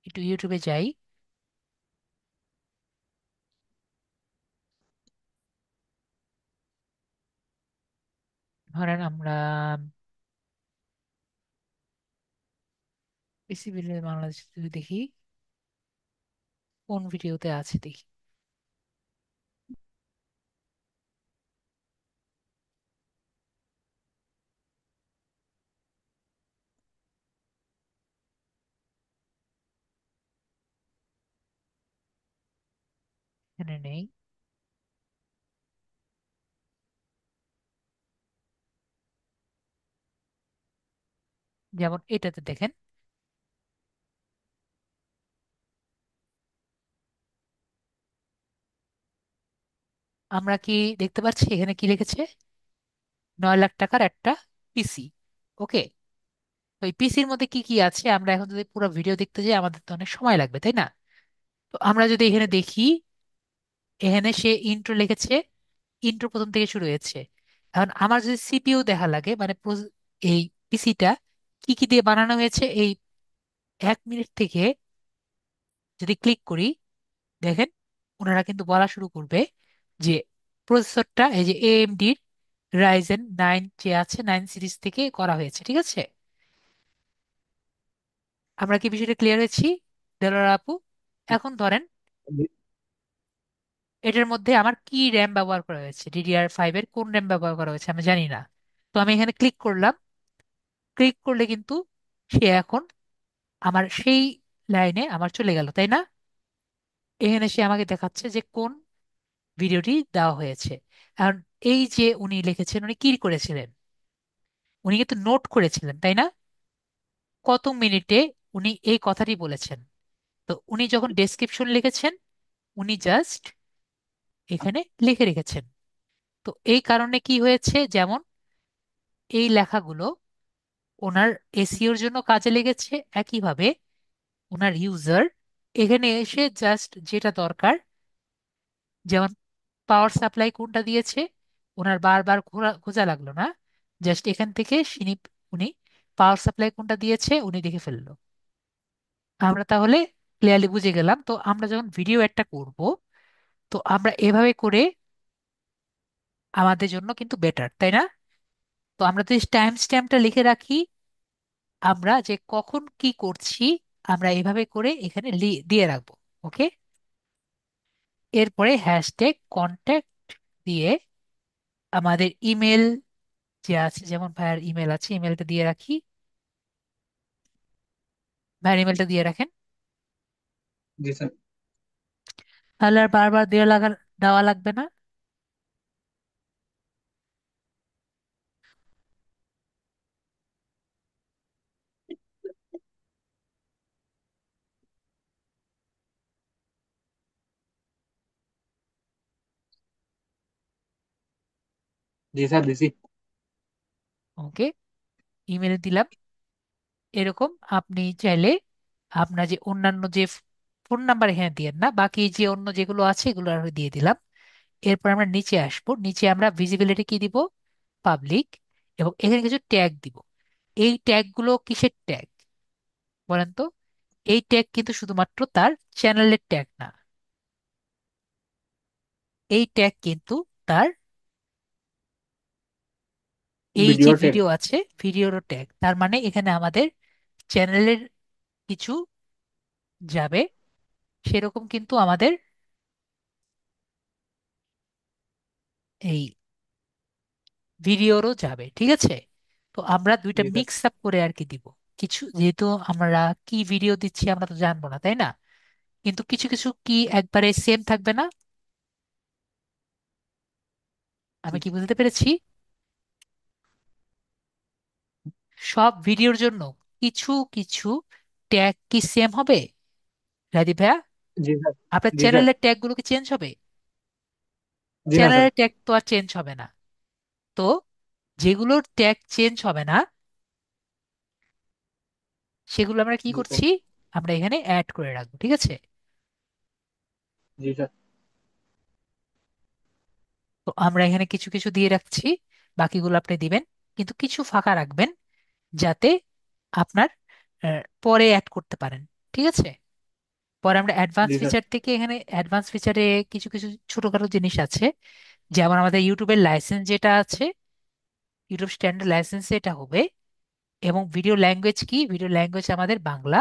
একটু ইউটিউবে যাই। ধরেন আমরা পিসি বিলে বাংলাদেশ যদি দেখি, কোন ভিডিওতে আছে দেখি। এখানে নেই। যেমন এটাতে দেখেন, আমরা কি দেখতে পাচ্ছি এখানে কি লিখেছে? 9 লাখ টাকার একটা পিসি। ওকে। তো এই পিসির মধ্যে কি কি আছে, আমরা এখন যদি পুরো ভিডিও দেখতে যাই আমাদের তো অনেক সময় লাগবে, তাই না? তো আমরা যদি এখানে দেখি, এখানে সে ইন্ট্রো লিখেছে, ইন্ট্রো প্রথম থেকে শুরু হয়েছে। এখন আমার যদি সিপিইউ দেখা লাগে, মানে এই পিসিটা কি কি দিয়ে বানানো হয়েছে, এই 1 মিনিট থেকে যদি ক্লিক করি, দেখেন ওনারা কিন্তু বলা শুরু করবে যে প্রসেসরটা এই যে এএমডির রাইজেন 9 যে আছে 9 সিরিজ থেকে করা হয়েছে, ঠিক আছে? আমরা কি বিষয়টা ক্লিয়ার হয়েছি দেলোয়ার আপু? এখন ধরেন এটার মধ্যে আমার কি র্যাম ব্যবহার করা হয়েছে, DDR5 এর কোন র্যাম ব্যবহার করা হয়েছে আমি জানি না। তো আমি এখানে ক্লিক করলাম। ক্লিক করলে কিন্তু সে এখন আমার সেই লাইনে আমার চলে গেল, তাই না? এখানে সে আমাকে দেখাচ্ছে যে কোন ভিডিওটি দেওয়া হয়েছে। এখন এই যে উনি লিখেছেন, উনি কি করেছিলেন? উনি কিন্তু নোট করেছিলেন, তাই না? কত মিনিটে উনি এই কথাটি বলেছেন। তো উনি যখন ডেসক্রিপশন লিখেছেন, উনি জাস্ট এখানে লিখে রেখেছেন। তো এই কারণে কি হয়েছে, যেমন এই লেখাগুলো ওনার এসইওর জন্য কাজে লেগেছে। একইভাবে ওনার ইউজার এখানে এসে জাস্ট যেটা দরকার, যেমন পাওয়ার সাপ্লাই কোনটা দিয়েছে, ওনার বারবার খোঁজা লাগলো না। জাস্ট এখান থেকে উনি পাওয়ার সাপ্লাই কোনটা দিয়েছে উনি দেখে ফেললো। আমরা তাহলে ক্লিয়ারলি বুঝে গেলাম। তো আমরা যখন ভিডিও একটা করব, তো আমরা এভাবে করে আমাদের জন্য কিন্তু বেটার, তাই না? তো আমরা যদি টাইম স্ট্যাম্পটা লিখে রাখি, আমরা যে কখন কি করছি আমরা এভাবে করে এখানে দিয়ে রাখবো। ওকে। এরপরে হ্যাশট্যাগ কন্ট্যাক্ট দিয়ে আমাদের ইমেল যে আছে, যেমন ভাইয়ার ইমেল আছে, ইমেলটা দিয়ে রাখি। ভাইয়ার ইমেলটা দিয়ে রাখেন। জি স্যার। তাহলে আর বারবার দেওয়া লাগবে না। জি স্যার দিছি। ওকে। ইমেল দিলাম। এরকম আপনি চাইলে আপনার যে অন্যান্য যে ফোন নাম্বার এখানে দিয়ে না, বাকি যে অন্য যেগুলো আছে এগুলো আর দিয়ে দিলাম। এরপর আমরা নিচে আসবো, নিচে আমরা ভিজিবিলিটি কি দিব? পাবলিক। এবং এখানে কিছু ট্যাগ দিব। এই ট্যাগগুলো কিসের ট্যাগ বলেন তো? এই ট্যাগ কিন্তু শুধুমাত্র তার চ্যানেলের ট্যাগ না, এই ট্যাগ কিন্তু তার এই যে ভিডিও টেক। ভিডিও আছে ভিডিওরও ট্যাগ। তার মানে এখানে আমাদের চ্যানেলের কিছু যাবে, সেরকম কিন্তু আমাদের এই ভিডিওরও যাবে, ঠিক আছে? তো আমরা দুইটা জি স্যার। মিক্স আপ করে আর কি দিব। কিছু যেহেতু আমরা কি ভিডিও দিচ্ছি আমরা তো জানবো না, তাই না? কিন্তু কিছু কিছু কি একবারে সেম থাকবে না। আমি কি বুঝতে পেরেছি? সব ভিডিওর জন্য কিছু কিছু ট্যাগ কি সেম হবে, রাজীব ভাইয়া? জি স্যার। আপনার জি স্যার। চ্যানেলের ট্যাগ গুলো কি চেঞ্জ হবে? জি না স্যার। চ্যানেলের ট্যাগ তো আর চেঞ্জ হবে না। তো যেগুলোর ট্যাগ চেঞ্জ হবে না সেগুলো আমরা কি জি স্যার। করছি, আমরা এখানে অ্যাড করে রাখবো, ঠিক আছে? জি স্যার। তো আমরা এখানে কিছু কিছু দিয়ে রাখছি, বাকিগুলো আপনি দিবেন, কিন্তু কিছু ফাঁকা রাখবেন যাতে আপনার পরে অ্যাড করতে পারেন, ঠিক আছে? পরে আমরা অ্যাডভান্স জি স্যার। ফিচার থেকে, এখানে অ্যাডভান্স ফিচারে কিছু কিছু ছোটখাটো জিনিস আছে, যেমন আমাদের ইউটিউবের লাইসেন্স যেটা আছে, ইউটিউব স্ট্যান্ডার্ড লাইসেন্স এটা হবে। এবং ভিডিও ল্যাঙ্গুয়েজ কি, ভিডিও ল্যাঙ্গুয়েজ আমাদের বাংলা।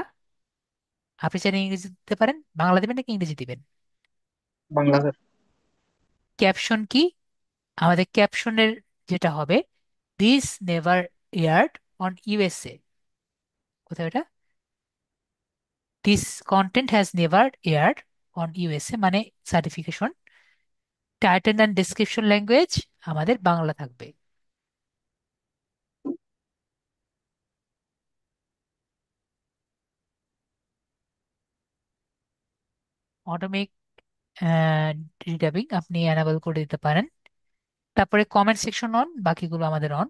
আপনি চাইলে ইংরেজি দিতে পারেন, বাংলা দিবেন নাকি ইংরেজি দিবেন? বাংলা স্যার। ক্যাপশন কি, আমাদের ক্যাপশনের যেটা হবে, this never aired on USA. কোথায় এটা? This content has never aired on USA মানে certification. Title and description language আমাদের বাংলা থাকবে। অটোমেটিক রিডাবিং আপনি অ্যানাবল করে দিতে পারেন। তারপরে কমেন্ট সেকশন অন, বাকিগুলো আমাদের অন।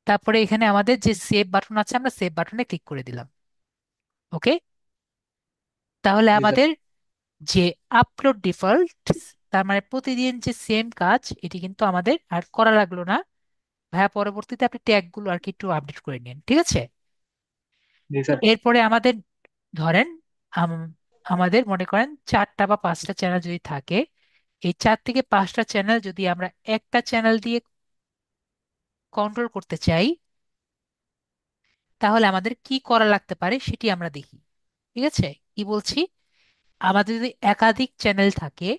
তারপরে এখানে আমাদের যে সেভ বাটন আছে আমরা সেভ বাটনে ক্লিক করে দিলাম। ওকে, তাহলে জি স্যার। আমাদের যে আপলোড ডিফল্ট, তার মানে প্রতিদিন যে সেম কাজ, এটি কিন্তু আমাদের আর করা লাগলো না। ভাইয়া পরবর্তীতে আপনি ট্যাগ গুলো আর কি একটু আপডেট করে নিন, ঠিক আছে? জি স্যার। এরপরে আমাদের ধরেন আমাদের মনে করেন 4টা বা 5টা চ্যানেল যদি থাকে, এই 4 থেকে 5টা চ্যানেল যদি আমরা একটা চ্যানেল দিয়ে কন্ট্রোল করতে চাই, তাহলে আমাদের কি করা লাগতে পারে সেটি আমরা দেখি, ঠিক আছে? কি বলছি, আমাদের যদি একাধিক চ্যানেল থাকে,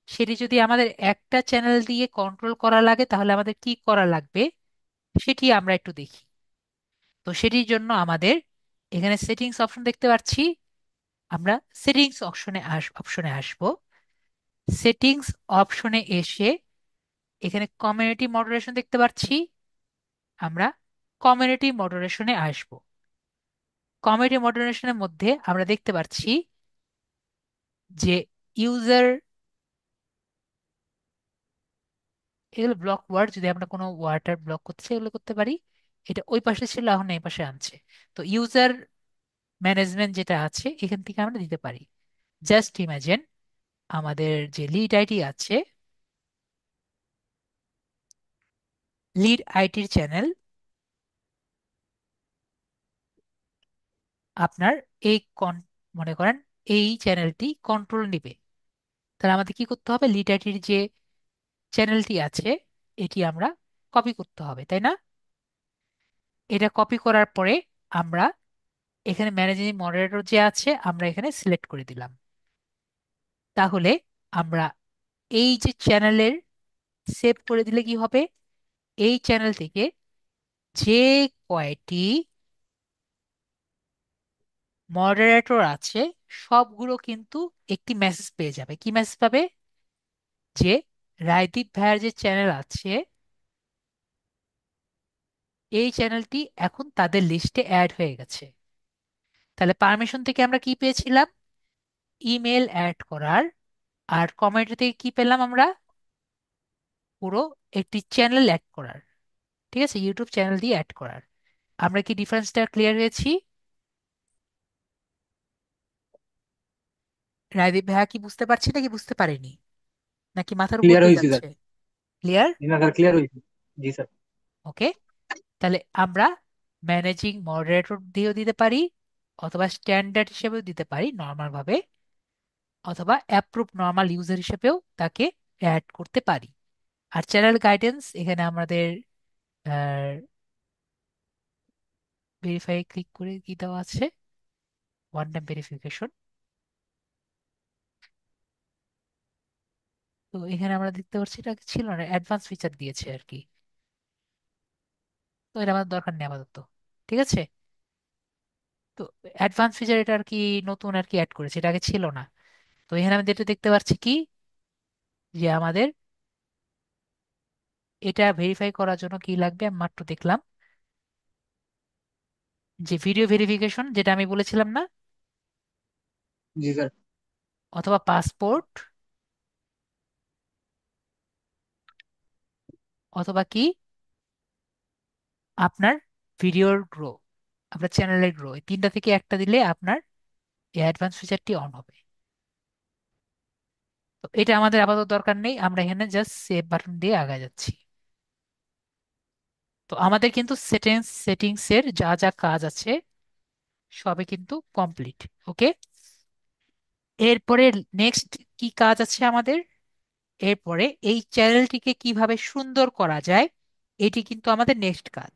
সেটি যদি আমাদের একটা চ্যানেল দিয়ে কন্ট্রোল করা লাগে তাহলে আমাদের কি করা লাগবে সেটি আমরা একটু দেখি। তো সেটির জন্য আমাদের এখানে সেটিংস অপশন দেখতে পাচ্ছি, আমরা সেটিংস অপশনে আসব। সেটিংস অপশনে এসে এখানে কমিউনিটি মডারেশন দেখতে পাচ্ছি, আমরা কমিউনিটি মডারেশনে আসব। কমিউনিটি মডারেশনের মধ্যে আমরা দেখতে পাচ্ছি যে ইউজার, এগুলো ব্লক ওয়ার্ড, যদি আমরা কোনো ওয়ার্ডার ব্লক করতে চাই এগুলো করতে পারি। এটা ওই পাশে ছিল, এখন এই পাশে আনছে। তো ইউজার ম্যানেজমেন্ট যেটা আছে এখান থেকে আমরা দিতে পারি। জাস্ট ইমাজিন আমাদের যে লিড আইটি আছে, লিড আইটির চ্যানেল আপনার এই মনে করেন এই চ্যানেলটি কন্ট্রোল নিবে, তাহলে আমাদের কি করতে হবে, লিড আইটির যে চ্যানেলটি আছে এটি আমরা কপি করতে হবে, তাই না? এটা কপি করার পরে আমরা এখানে ম্যানেজিং মডারেটর যে আছে আমরা এখানে সিলেক্ট করে দিলাম। তাহলে আমরা এই যে চ্যানেলের সেভ করে দিলে কি হবে, এই চ্যানেল থেকে যে কয়টি মডারেটর আছে সবগুলো কিন্তু একটি মেসেজ পেয়ে যাবে। কি মেসেজ পাবে, যে রায়দীপ ভাইয়ের যে চ্যানেল আছে এই চ্যানেলটি এখন তাদের লিস্টে অ্যাড হয়ে গেছে। তাহলে পারমিশন থেকে আমরা কি পেয়েছিলাম, ইমেল অ্যাড করার। আর কমিউনিটি থেকে কি পেলাম আমরা, পুরো একটি চ্যানেল অ্যাড করার, ঠিক আছে? ইউটিউব চ্যানেল দিয়ে অ্যাড করার। আমরা কি ডিফারেন্সটা ক্লিয়ার হয়েছি? রায়দীপ ভাইয়া কি বুঝতে পারছি নাকি বুঝতে পারেনি, নাকি মাথার উপর ক্লিয়ার দিয়ে হয়েছে স্যার। যাচ্ছে? ক্লিয়ার? জি না স্যার, ক্লিয়ার হয়েছে। জি স্যার। ওকে, তাহলে আমরা ম্যানেজিং মডারেটর দিয়েও দিতে পারি, অথবা স্ট্যান্ডার্ড হিসেবেও দিতে পারি নর্মাল ভাবে, অথবা অ্যাপ্রুভ নর্মাল ইউজার হিসেবেও তাকে অ্যাড করতে পারি। আর চ্যানেল গাইডেন্স এখানে আমাদের ভেরিফাই ক্লিক করে কি দেওয়া আছে, ওয়ান টাইম ভেরিফিকেশন। তো এখানে আমরা দেখতে পাচ্ছি এটা ছিল না, অ্যাডভান্স ফিচার দিয়েছে আর কি। তো এটা আমাদের দরকার নেই আপাতত। ঠিক আছে। তো অ্যাডভান্স ফিচার এটা আর কি নতুন আর কি অ্যাড করেছে, এটা আগে ছিল না। তো এখানে আমি যেটা দেখতে পাচ্ছি কি, যে আমাদের এটা ভেরিফাই করার জন্য কি লাগবে আমি মাত্র দেখলাম, যে ভিডিও ভেরিফিকেশন যেটা আমি বলেছিলাম না, জি স্যার। অথবা পাসপোর্ট, অথবা কি আপনার ভিডিওর গ্রো, আপনার চ্যানেলের গ্রো, এই তিনটা থেকে একটা দিলে আপনার এই অ্যাডভান্স ফিচারটি অন হবে। তো এটা আমাদের আপাতত দরকার নেই, আমরা এখানে জাস্ট সেভ বাটন দিয়ে আগা যাচ্ছি। তো আমাদের কিন্তু সেটিংস এর যা যা কাজ আছে সবই কিন্তু কমপ্লিট। ওকে। এরপরে নেক্সট কি কাজ আছে আমাদের, এরপরে এই চ্যানেলটিকে কিভাবে সুন্দর করা যায়, এটি কিন্তু আমাদের নেক্সট কাজ।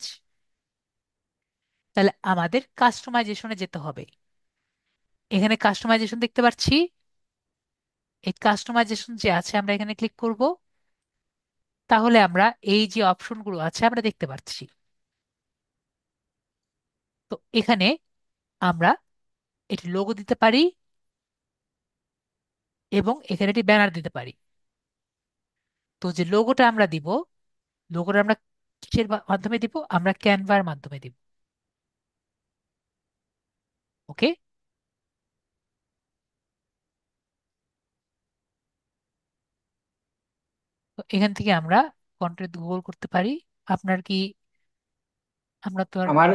তাহলে আমাদের কাস্টমাইজেশনে যেতে হবে। এখানে কাস্টমাইজেশন দেখতে পাচ্ছি, এই কাস্টমাইজেশন যে আছে আমরা এখানে ক্লিক করব, তাহলে আমরা এই যে অপশনগুলো আছে আমরা দেখতে পাচ্ছি। তো এখানে আমরা এটি লোগো দিতে পারি, এবং এখানে একটি ব্যানার দিতে পারি। তো যে লোগোটা আমরা দিব, লোগোটা আমরা কিসের মাধ্যমে দিব, আমরা ক্যানভার মাধ্যমে দিব। ওকে। তো এখান থেকে আমরা কন্টেন্ট গুগল করতে পারি। আপনার কি, আমরা তো আর আমার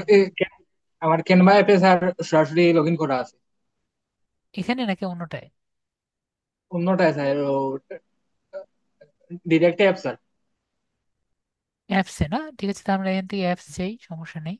আমার ক্যানভা অ্যাপে স্যার সরাসরি লগ ইন করা আছে। এখানে নাকি অন্যটায়? অন্যটায় স্যার ও ডিরেক্ট অ্যাপ স্যার। অ্যাপসে না, ঠিক আছে, তো আমরা এখান থেকে অ্যাপস যাই, সমস্যা নেই।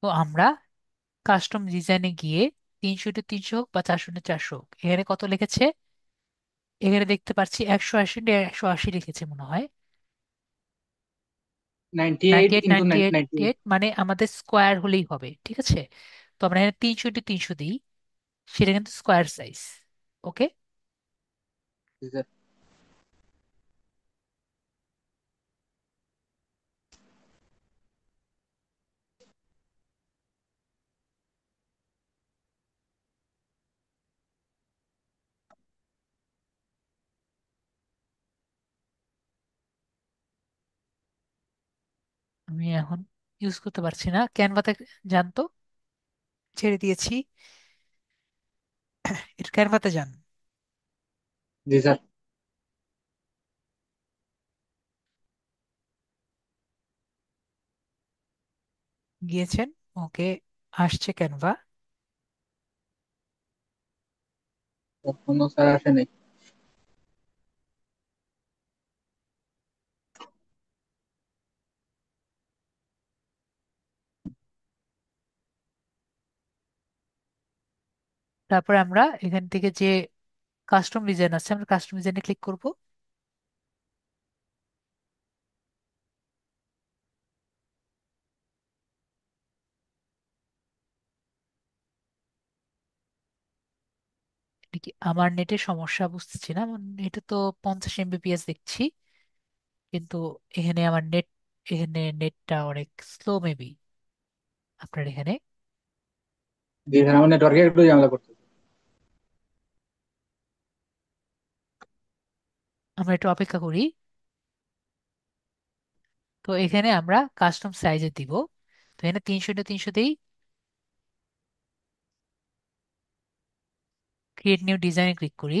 তো আমরা কাস্টম ডিজাইনে গিয়ে 300 × 300 হোক বা 400 × 400 হোক, এখানে কত লিখেছে, এখানে দেখতে পাচ্ছি 180 180 লিখেছে মনে হয়। 98 ninety eight into ninety eight 98। Eight মানে আমাদের স্কোয়ার হলেই হবে, ঠিক আছে। তো আমরা এখানে 300 × 300 দিই, সেটা কিন্তু স্কোয়ার সাইজ। ওকে। জি স্যার। আমি এখন ইউজ করতে পারছি না ক্যানভাতে, জানতো ছেড়ে দিয়েছি, এটা ক্যানভাতে যান। জি স্যার। গিয়েছেন। ওকে, আসছে ক্যানভা। কোনো স্যার আসে নাই। তারপরে আমরা এখান থেকে যে কাস্টম ডিজাইন আছে আমরা কাস্টম ডিজাইনে ক্লিক করব। এটা কি আমার নেটের সমস্যা বুঝতেছি না, আমার নেটে তো 50 Mbps দেখছি, কিন্তু এখানে আমার নেট, এখানে নেটটা অনেক স্লো মেবি আপনার এখানে। জি স্যার, আমার নেটওয়ার্কে একটু ঝামেলা করছে। আমরা একটু অপেক্ষা করি। তো এখানে আমরা কাস্টম সাইজে দিব। তো এখানে 300 × 300 দিই, ক্রিয়েট নিউ ডিজাইনে ক্লিক করি।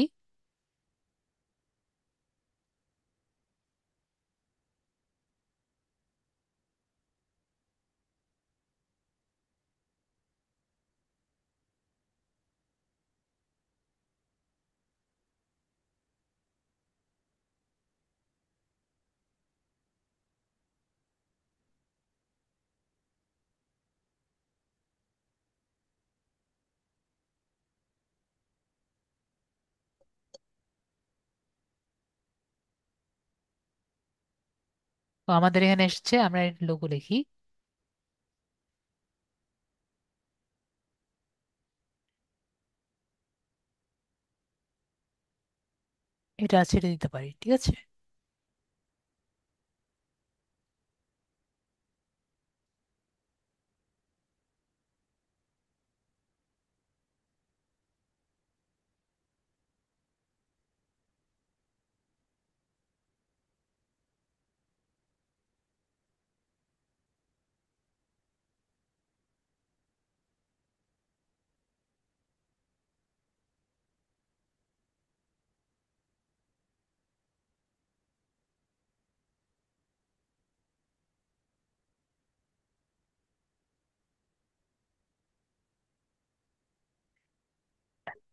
তো আমাদের এখানে এসেছে, আমরা লোগো লিখি। এটা ছেড়ে দিতে পারি, ঠিক আছে।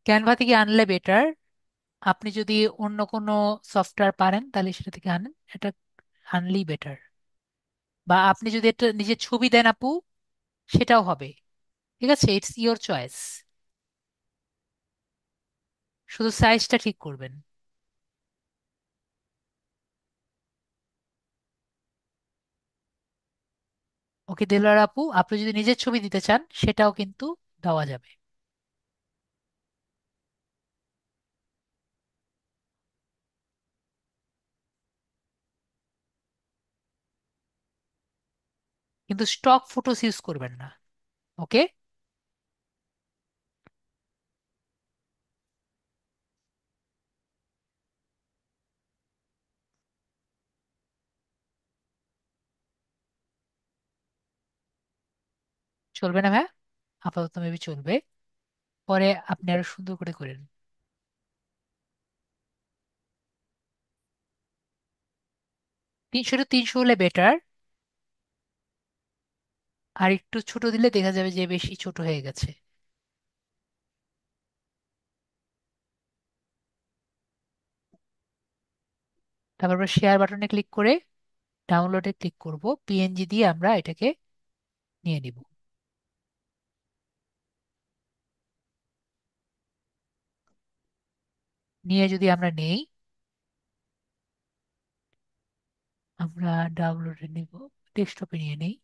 ক্যানভা থেকে আনলে বেটার। আপনি যদি অন্য কোনো সফটওয়্যার পারেন তাহলে সেটা থেকে আনেন, এটা আনলেই বেটার। বা আপনি যদি একটা নিজের ছবি দেন আপু, সেটাও হবে, ঠিক আছে। It's your choice. শুধু সাইজটা ঠিক করবেন। ওকে দেলোয়ার আপু, আপনি যদি নিজের ছবি দিতে চান সেটাও কিন্তু দেওয়া যাবে। কিন্তু স্টক ফটোস ইউজ করবেন না। ওকে। চলবে না ভাই? আপাতত মেবি চলবে, পরে আপনি আরো সুন্দর করে করেন। 300 হলে বেটার। আর একটু ছোট দিলে দেখা যাবে যে বেশি ছোট হয়ে গেছে। তারপর আমরা শেয়ার বাটনে ক্লিক করে ডাউনলোডে ক্লিক করব, পিএনজি দিয়ে আমরা এটাকে নিয়ে নিব। নিয়ে যদি আমরা নেই, আমরা ডাউনলোডে নিব, ডেস্কটপে নিয়ে নেই।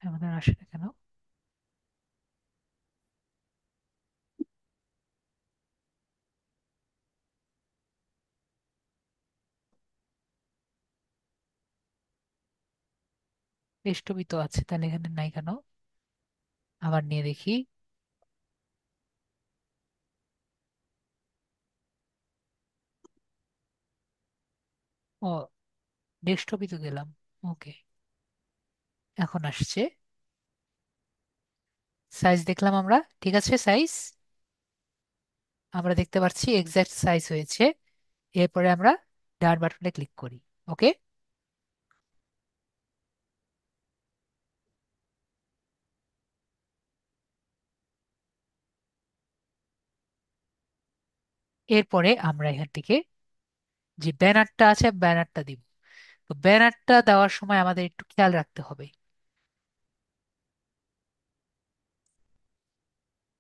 আমাদের আসে না কেন? ডেস্কটপই তো আছে, তাহলে এখানে নাই কেন? আবার নিয়ে দেখি। ও, ডেস্কটপই তো গেলাম। ওকে, এখন আসছে। সাইজ দেখলাম আমরা, ঠিক আছে সাইজ আমরা দেখতে পাচ্ছি, এক্সাক্ট সাইজ হয়েছে। এরপরে আমরা ডান বাটনে ক্লিক করি। ওকে। এরপরে আমরা এখান থেকে যে ব্যানারটা আছে ব্যানারটা দিব। তো ব্যানারটা দেওয়ার সময় আমাদের একটু খেয়াল রাখতে হবে।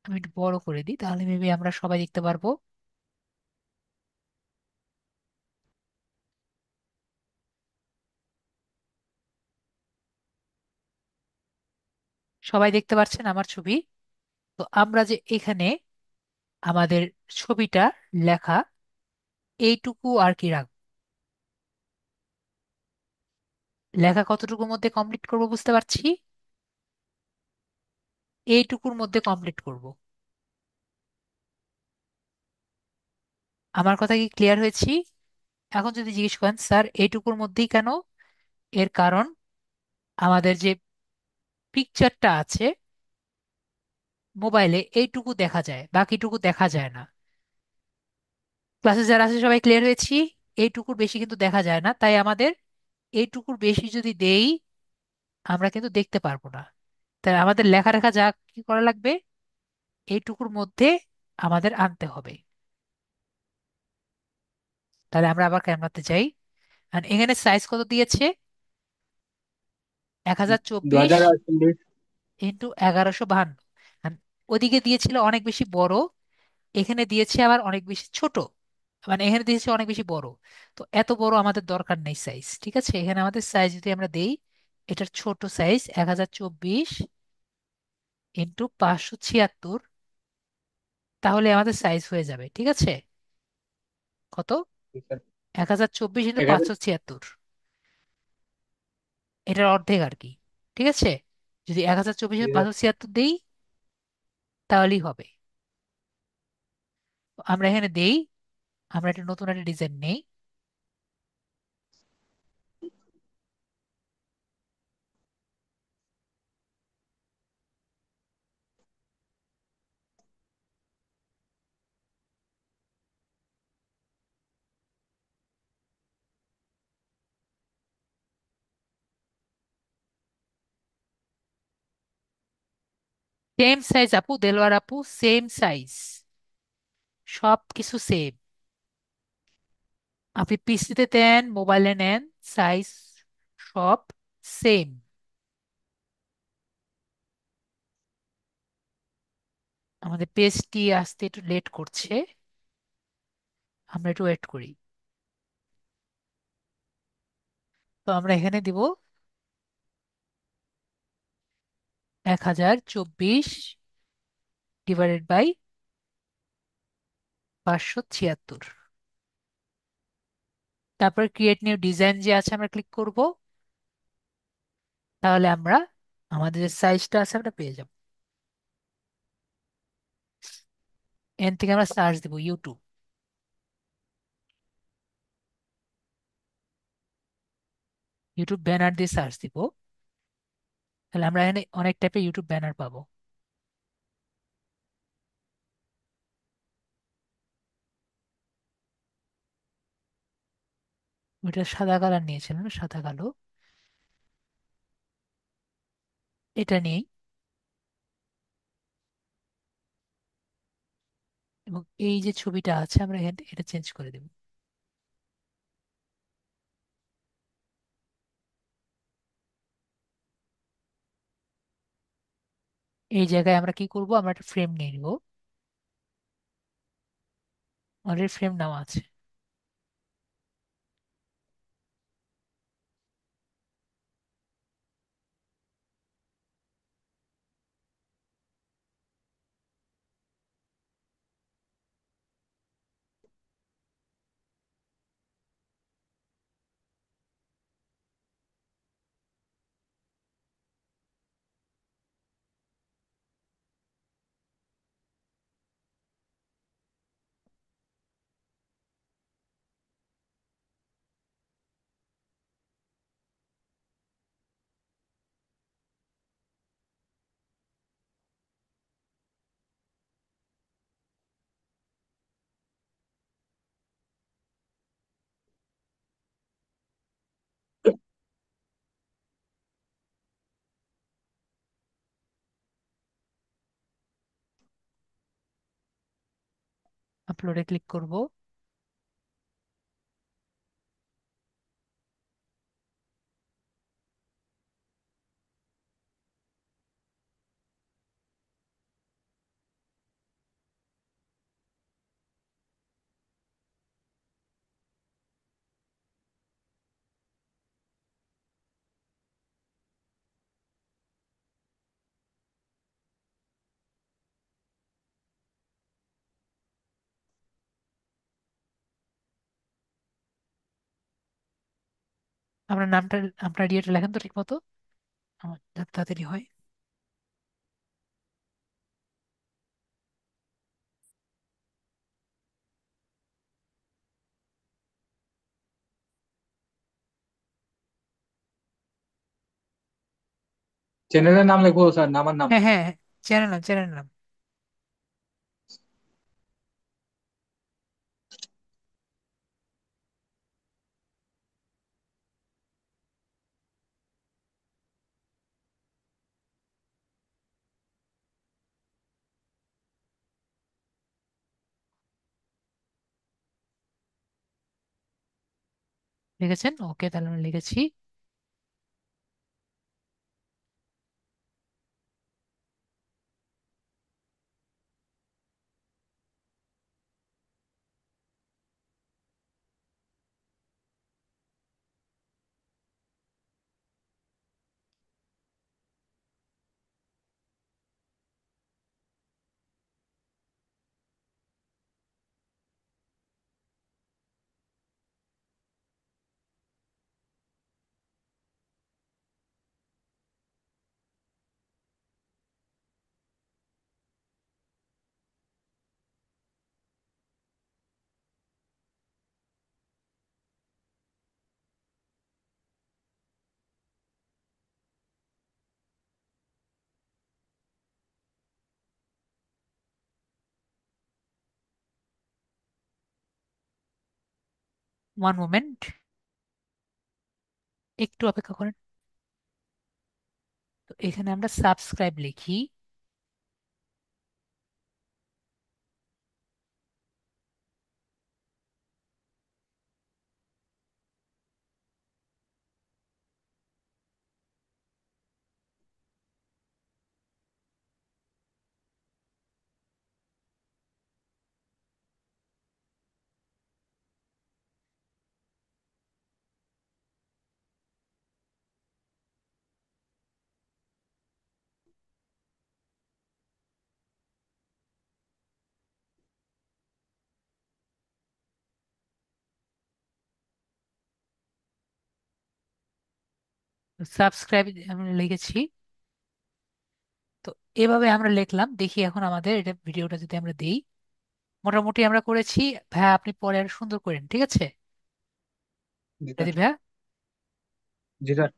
আমি একটু বড় করে দিই, তাহলে মেবি আমরা সবাই দেখতে পারবো। সবাই দেখতে পাচ্ছেন আমার ছবি? তো আমরা যে এখানে আমাদের ছবিটা লেখা, এইটুকু আর কি রাখবো। লেখা কতটুকুর মধ্যে কমপ্লিট করব বুঝতে পারছি, এইটুকুর মধ্যে কমপ্লিট করব। আমার কথা কি ক্লিয়ার হয়েছি? এখন যদি জিজ্ঞেস করেন স্যার এইটুকুর মধ্যেই কেন, এর কারণ আমাদের যে পিকচারটা আছে মোবাইলে, এইটুকু দেখা যায়, বাকিটুকু দেখা যায় না। ক্লাসে যারা আছে সবাই ক্লিয়ার হয়েছি? এইটুকুর বেশি কিন্তু দেখা যায় না, তাই আমাদের এইটুকুর বেশি যদি দেই আমরা কিন্তু দেখতে পারবো না। তাই আমাদের লেখা রেখা যা কি করা লাগবে, এইটুকুর মধ্যে আমাদের আনতে হবে। তাহলে আমরা আবার ক্যামেরাতে যাই। আর এখানে সাইজ কত দিয়েছে? 1024 2048। ইন্টু 1152। আর ওদিকে দিয়েছিল অনেক বেশি বড়, এখানে দিয়েছে আবার অনেক বেশি ছোট, মানে এখানে দিয়েছে অনেক বেশি বড়। তো এত বড় আমাদের দরকার নেই সাইজ, ঠিক আছে? এখানে আমাদের সাইজ যদি আমরা দেই, এটার ছোট সাইজ 1024 ইন্টু 576, তাহলে আমাদের সাইজ হয়ে যাবে, ঠিক আছে? কত? 1024 ইন্টু 1000। 576, এটার অর্ধেক আর কি, ঠিক আছে? যদি 1024 ইন্টু 576 দিই তাহলেই হবে। তো আমরা এখানে দেই, আমরা একটা নতুন একটা ডিজাইন নেই। সেম সাইজ আপু, দেলোয়ার আপু, সেম সাইজ, সব কিছু সেম। আপনি পিসিতে দেন, মোবাইলে নেন, সাইজ সব সেম। আমাদের পেজটি আসতে একটু লেট করছে, আমরা একটু ওয়েট করি। তো আমরা এখানে দিব 1024 ডিভাইডেড বাই 576। তারপর ক্রিয়েট নিউ ডিজাইন যে আছে আমরা ক্লিক করব, তাহলে আমরা আমাদের যে সাইজটা আছে আমরা পেয়ে যাব। এখান থেকে আমরা সার্চ দিব ইউটিউব, ইউটিউব ব্যানার দিয়ে সার্চ দিব, তাহলে আমরা এখানে অনেক টাইপের ইউটিউব ব্যানার পাবো। ওইটা সাদা কালার নিয়েছিলাম, সাদা কালো, এটা নেই। এবং এই যে ছবিটা আছে আমরা এখানে এটা চেঞ্জ করে দেব। এই জায়গায় আমরা কি করব, আমরা একটা ফ্রেম নিয়ে নিব, অলরেডি ফ্রেম নেওয়া আছে। আপলোডে ক্লিক করব। আপনার নামটা, আপনার ইয়েটা লেখেন তো ঠিক মতো, আমার যাতে তাড়াতাড়ি হয়। চ্যানেলের নাম লিখবো স্যার, না আমার নাম? হ্যাঁ হ্যাঁ, চ্যানেল নাম, চ্যানেল নাম। লিখেছেন? ওকে, তাহলে আমরা লিখেছি। 1 মোমেন্ট, একটু অপেক্ষা করেন। তো এখানে আমরা সাবস্ক্রাইব লিখি। সাবস্ক্রাইব আমরা লিখেছি। তো এভাবে আমরা লিখলাম, দেখি এখন আমাদের এটা ভিডিওটা যদি আমরা দিই। মোটামুটি আমরা করেছি। ভাইয়া আপনি পরে আর সুন্দর করেন, ঠিক আছে? জি স্যার। যদি ভাইয়া, জি স্যার।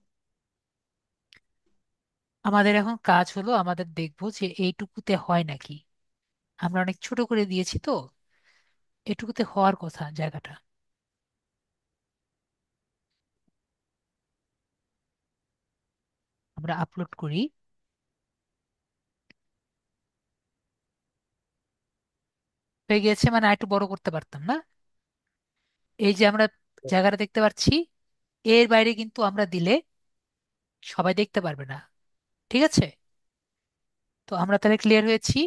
আমাদের এখন কাজ হলো আমাদের দেখবো যে এইটুকুতে হয় নাকি। আমরা অনেক ছোট করে দিয়েছি তো, এটুকুতে হওয়ার কথা জায়গাটা। আমরা আপলোড করি। হয়ে গেছে, মানে আরেকটু বড় করতে পারতাম না? এই যে আমরা জায়গাটা দেখতে পাচ্ছি, এর বাইরে কিন্তু আমরা দিলে সবাই দেখতে পারবে না, ঠিক আছে? তো আমরা তাহলে ক্লিয়ার হয়েছি।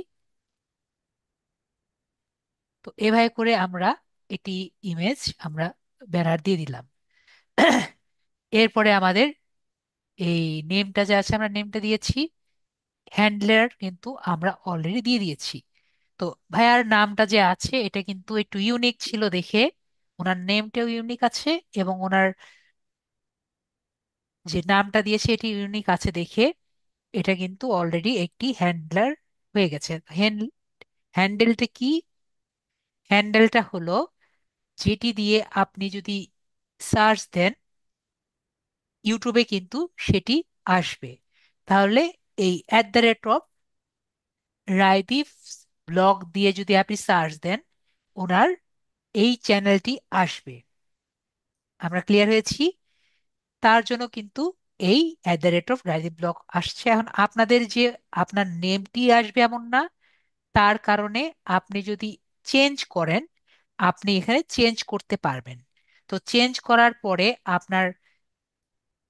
তো এভাবে করে আমরা এটি ইমেজ আমরা ব্যানার দিয়ে দিলাম। এরপরে আমাদের এই নেমটা যে আছে আমরা নেমটা দিয়েছি। হ্যান্ডলার কিন্তু আমরা অলরেডি দিয়ে দিয়েছি। তো ভাইয়ার নামটা যে আছে এটা কিন্তু একটু ইউনিক ছিল দেখে, ওনার নেমটাও ইউনিক আছে, এবং ওনার যে নামটা দিয়েছে এটি ইউনিক আছে দেখে এটা কিন্তু অলরেডি একটি হ্যান্ডলার হয়ে গেছে। হ্যান্ডেলটা কি? হ্যান্ডেলটা হলো যেটি দিয়ে আপনি যদি সার্চ দেন ইউটিউবে কিন্তু সেটি আসবে। তাহলে এই @, রায়দীপ ব্লগ দিয়ে যদি আপনি সার্চ দেন ওনার এই চ্যানেলটি আসবে। আমরা ক্লিয়ার হয়েছি? তার জন্য কিন্তু এই @রায়দীপ ব্লগ আসছে। এখন আপনাদের যে আপনার নেমটি আসবে এমন না, তার কারণে আপনি যদি চেঞ্জ করেন আপনি এখানে চেঞ্জ করতে পারবেন। তো চেঞ্জ করার পরে আপনার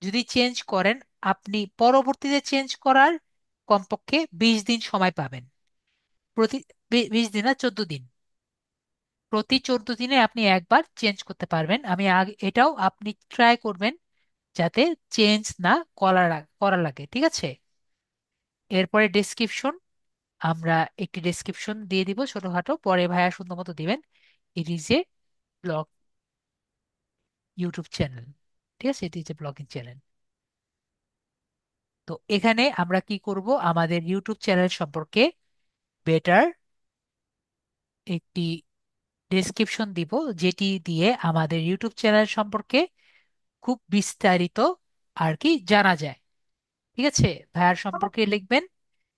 যদি চেঞ্জ করেন আপনি পরবর্তীতে চেঞ্জ করার কমপক্ষে 20 দিন সময় পাবেন। প্রতি 20 দিন না, 14 দিন। প্রতি 14 দিনে আপনি একবার চেঞ্জ করতে পারবেন। আমি আগে এটাও আপনি ট্রাই করবেন যাতে চেঞ্জ না করা লাগে, ঠিক আছে? এরপরে ডেসক্রিপশন, আমরা একটি ডেসক্রিপশন দিয়ে দিব ছোটখাটো, পরে ভাইয়া সুন্দর মতো দিবেন। It is a blog YouTube channel, ঠিক আছে? এটি যে ব্লগিং চ্যানেল। তো এখানে আমরা কি করব, আমাদের ইউটিউব চ্যানেল সম্পর্কে বেটার একটি ডেসক্রিপশন দিব, যেটি দিয়ে আমাদের ইউটিউব চ্যানেল সম্পর্কে খুব বিস্তারিত আর কি জানা যায়। ঠিক আছে? ভাইয়ার সম্পর্কে লিখবেন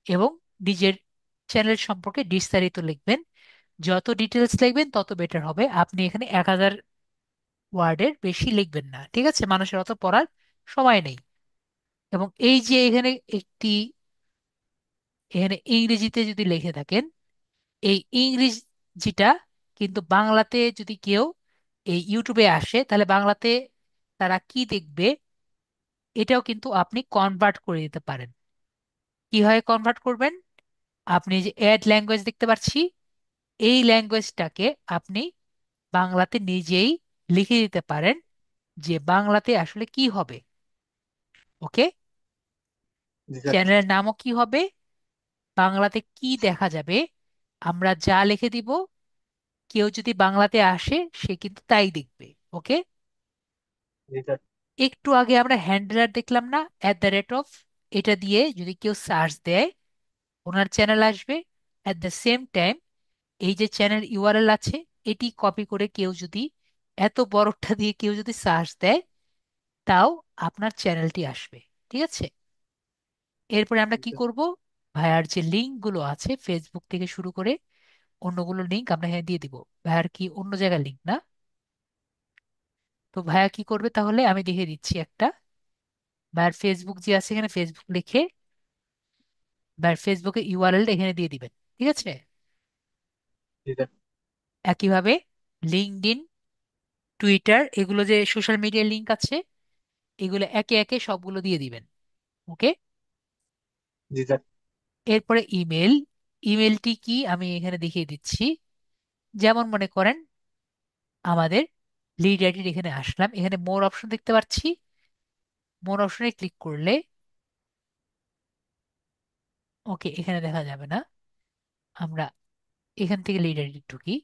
এবং নিজের চ্যানেল সম্পর্কে বিস্তারিত লিখবেন। যত ডিটেলস লিখবেন তত বেটার হবে। আপনি এখানে 1000 ওয়ার্ডের বেশি লিখবেন না, ঠিক আছে? মানুষের অত পড়ার সময় নেই। এবং এই যে এখানে একটি, এখানে ইংরেজিতে যদি লিখে থাকেন, এই ইংরেজিটা কিন্তু বাংলাতে যদি কেউ এই ইউটিউবে আসে তাহলে বাংলাতে তারা কি দেখবে এটাও কিন্তু আপনি কনভার্ট করে দিতে পারেন। কিভাবে কনভার্ট করবেন? আপনি যে অ্যাড ল্যাঙ্গুয়েজ দেখতে পাচ্ছি, এই ল্যাঙ্গুয়েজটাকে আপনি বাংলাতে নিজেই লিখে দিতে পারেন যে বাংলাতে আসলে কি হবে। ওকে, জি স্যার। চ্যানেলের নামও কি হবে, বাংলাতে কি দেখা যাবে, আমরা যা লিখে দিব, কেউ যদি বাংলাতে আসে সে কিন্তু তাই দেখবে। ওকে, জি স্যার। একটু আগে আমরা হ্যান্ডলার দেখলাম না, @, এটা দিয়ে যদি কেউ সার্চ দেয় ওনার চ্যানেল আসবে। অ্যাট দ্য সেম টাইম এই যে চ্যানেল ইউআরএল আছে, এটি কপি করে কেউ যদি এত বড়টা দিয়ে কেউ যদি সার্চ দেয়, তাও আপনার চ্যানেলটি আসবে। ঠিক আছে, এরপরে আমরা জি কি স্যার। করব? ভাইয়ার যে লিঙ্ক গুলো আছে ফেসবুক থেকে শুরু করে অন্যগুলো লিঙ্ক আমরা এখানে দিয়ে দিব। ভাইয়ার কি অন্য জায়গার লিঙ্ক না? তো ভাইয়া কি করবে তাহলে আমি দেখে দিচ্ছি একটা। ভাইয়ার ফেসবুক যে আছে এখানে ফেসবুক লিখে ভাইয়ার ফেসবুকের ইউআরএল এখানে দিয়ে দিবেন। ঠিক আছে, জি স্যার। একইভাবে লিঙ্কডইন, টুইটার, এগুলো যে সোশ্যাল মিডিয়ার লিঙ্ক আছে, এগুলো একে একে সবগুলো দিয়ে দিবেন। ওকে, জি স্যার। এরপরে ইমেল। ইমেলটি কি আমি এখানে দেখিয়ে দিচ্ছি। যেমন মনে করেন আমাদের লিড আইডির এখানে আসলাম, এখানে মোর অপশন দেখতে পাচ্ছি। মোর অপশনে ক্লিক করলে, ওকে এখানে দেখা যাবে না, আমরা এখান থেকে লিড আইডি ঢুকি।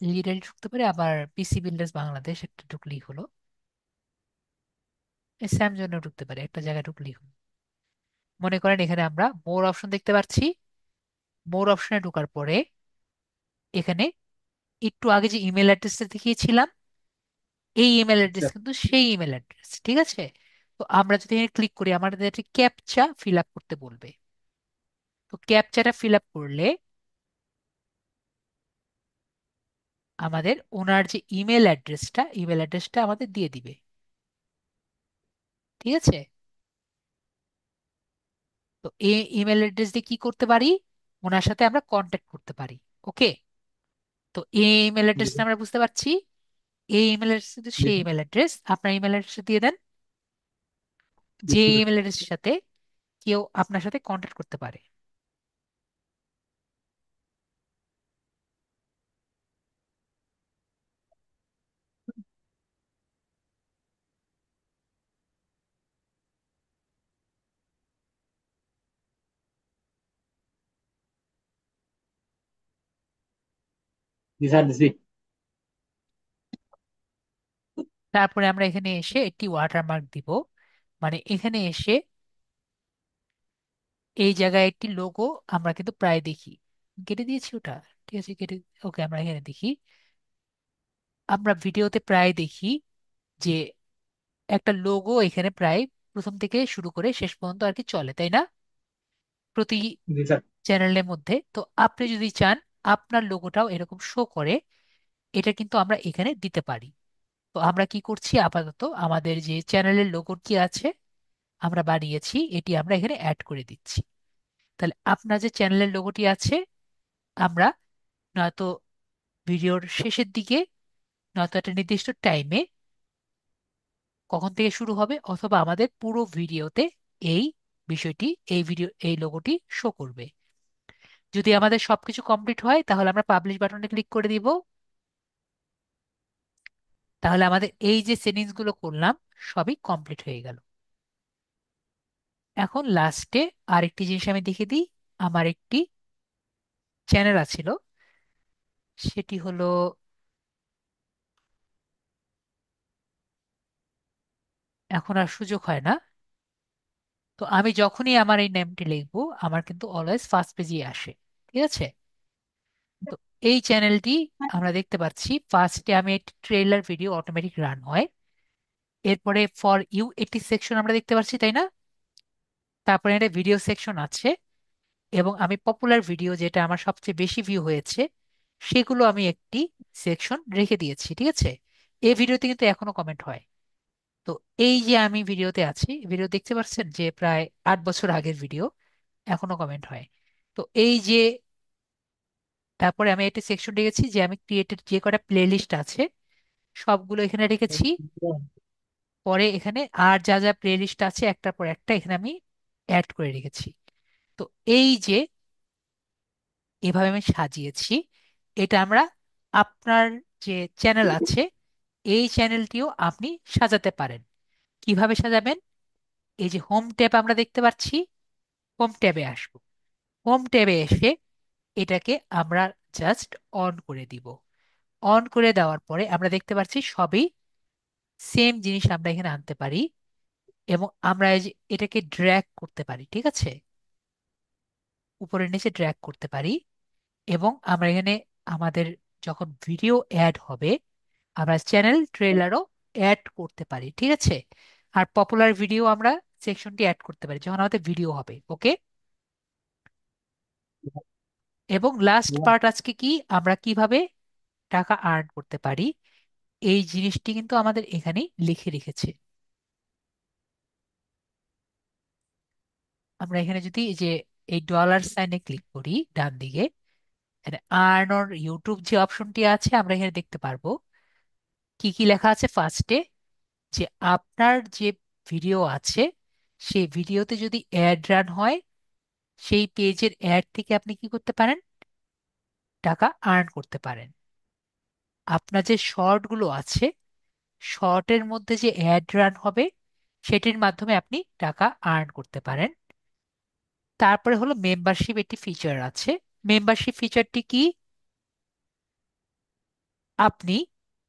লিড আইডি ঢুকতে পারে, আবার পিসি বিল্ডার্স বাংলাদেশ একটা ঢুকলেই হলো, স্যামজনও ঢুকতে পারে, একটা জায়গায় ঢুকলেই হলো। মনে করেন এখানে আমরা মোর অপশন দেখতে পাচ্ছি। মোর অপশনে ঢোকার পরে এখানে একটু আগে যে ইমেল অ্যাড্রেসটা দেখিয়েছিলাম, এই ইমেল জি অ্যাড্রেস স্যার। কিন্তু সেই ইমেল অ্যাড্রেস। ঠিক আছে, তো আমরা যদি এখানে ক্লিক করি আমাদের একটা ক্যাপচা ফিল আপ করতে বলবে। তো ক্যাপচাটা ফিল আপ করলে আমাদের ওনার যে ইমেল অ্যাড্রেসটা আমাদের দিয়ে দিবে। ঠিক আছে, তো এই ইমেল অ্যাড্রেস দিয়ে কি করতে পারি? ওনার সাথে আমরা কন্ট্যাক্ট করতে পারি। ওকে, তো এই ইমেল জি অ্যাড্রেসটা স্যার। আমরা বুঝতে পারছি। এই ইমেল অ্যাড্রেস জি সেই স্যার। ইমেল অ্যাড্রেস, আপনার ইমেল অ্যাড্রেস দিয়ে দেন, যে দিচ্ছি স্যার। ইমেল অ্যাড্রেসের সাথে কেউ আপনার সাথে কন্ট্যাক্ট করতে পারে। জি স্যার দিছি। তারপরে আমরা এখানে এসে একটি ওয়াটারমার্ক দিব, মানে এখানে এসে এই জায়গায় একটি লোগো আমরা কিন্তু প্রায় দেখি। কেটে দিয়েছি ওটা, ঠিক আছে কেটে। ওকে, আমরা এখানে দেখি, আমরা ভিডিওতে প্রায় দেখি যে একটা লোগো এখানে প্রায় প্রথম থেকে শুরু করে শেষ পর্যন্ত আর কি চলে, তাই না? প্রতি জি স্যার। চ্যানেলের মধ্যে। তো আপনি যদি চান আপনার লোগোটাও এরকম শো করে, এটা কিন্তু আমরা এখানে দিতে পারি। তো আমরা কি করছি, আপাতত আমাদের যে চ্যানেলের লোগোটি আছে আমরা বানিয়েছি, এটি আমরা এখানে অ্যাড করে দিচ্ছি। তাহলে আপনার যে চ্যানেলের লোগোটি আছে, আমরা নয়তো ভিডিওর শেষের দিকে, নয়তো একটা নির্দিষ্ট টাইমে, কখন থেকে শুরু হবে, অথবা আমাদের পুরো ভিডিওতে এই বিষয়টি, এই লোগোটি শো করবে। যদি আমাদের সবকিছু কমপ্লিট হয় তাহলে আমরা পাবলিশ বাটনে ক্লিক করে দিব। তাহলে আমাদের এই যে সেটিংস গুলো করলাম সবই কমপ্লিট হয়ে গেল। এখন লাস্টে আরেকটি জিনিস আমি দেখে দিই। আমার একটি চ্যানেল আছিল, সেটি হলো, এখন আর সুযোগ হয় না। তো আমি যখনই আমার এই নেমটি লিখবো আমার কিন্তু অলওয়েজ ফার্স্ট পেজে আসে। ঠিক আছে, তো এই চ্যানেলটি আমরা দেখতে পাচ্ছি ফার্স্টে আমি একটি ট্রেলার ভিডিও অটোমেটিক রান হয়, এরপরে ফর ইউ একটি সেকশন আমরা দেখতে পাচ্ছি, তাই না? তারপরে একটা ভিডিও সেকশন আছে, এবং আমি পপুলার ভিডিও যেটা আমার সবচেয়ে বেশি ভিউ হয়েছে সেগুলো আমি একটি সেকশন রেখে দিয়েছি। ঠিক আছে, এই ভিডিওতে কিন্তু এখনো কমেন্ট হয়। তো এই যে আমি ভিডিওতে আছি, ভিডিও দেখতে পাচ্ছেন যে প্রায় 8 বছর আগের ভিডিও, এখনো কমেন্ট হয়। তো এই যে তারপরে আমি একটা সেকশন রেখেছি যে আমি ক্রিয়েটেড যে কটা প্লে লিস্ট আছে সবগুলো এখানে রেখেছি। পরে এখানে আর যা যা প্লে লিস্ট আছে একটার পর একটা এখানে আমি অ্যাড করে রেখেছি। তো এই যে এভাবে আমি সাজিয়েছি, এটা আমরা আপনার যে চ্যানেল আছে এই চ্যানেলটিও আপনি সাজাতে পারেন। কিভাবে সাজাবেন? এই যে হোম ট্যাব আমরা দেখতে পাচ্ছি, হোম ট্যাবে আসবো। হোম ট্যাবে এসে এটাকে আমরা জাস্ট অন করে দিব। অন করে দেওয়ার পরে আমরা দেখতে পাচ্ছি সবই সেম জিনিস আমরা এখানে আনতে পারি, এবং আমরা এই যে এটাকে ড্র্যাগ করতে পারি, ঠিক আছে, উপরে নিচে ড্র্যাগ করতে পারি। এবং আমরা এখানে আমাদের যখন ভিডিও অ্যাড হবে আমরা চ্যানেল ট্রেলারও অ্যাড করতে পারি, ঠিক আছে। আর পপুলার ভিডিও আমরা সেকশনটি অ্যাড করতে পারি যখন আমাদের ভিডিও হবে, ওকে। এবং লাস্ট পার্ট আজকে কি, আমরা কিভাবে টাকা আর্ন করতে পারি এই জিনিসটি কিন্তু আমাদের এখানে লিখে রেখেছে। আমরা এখানে যদি এই যে এই ডলার সাইনে ক্লিক করি ডান দিকে, আর্ন অন ইউটিউব যে অপশনটি আছে আমরা এখানে দেখতে পারবো কি কি লেখা আছে। ফার্স্টে যে আপনার যে ভিডিও আছে সেই ভিডিওতে যদি অ্যাড রান হয় সেই পেজের অ্যাড থেকে আপনি কি করতে পারেন, টাকা আর্ন করতে পারেন। আপনার যে শর্টগুলো আছে শর্টের মধ্যে যে অ্যাড রান হবে সেটির মাধ্যমে আপনি টাকা আর্ন করতে পারেন। তারপরে হলো মেম্বারশিপ, একটি ফিচার আছে। মেম্বারশিপ ফিচারটি কি, আপনি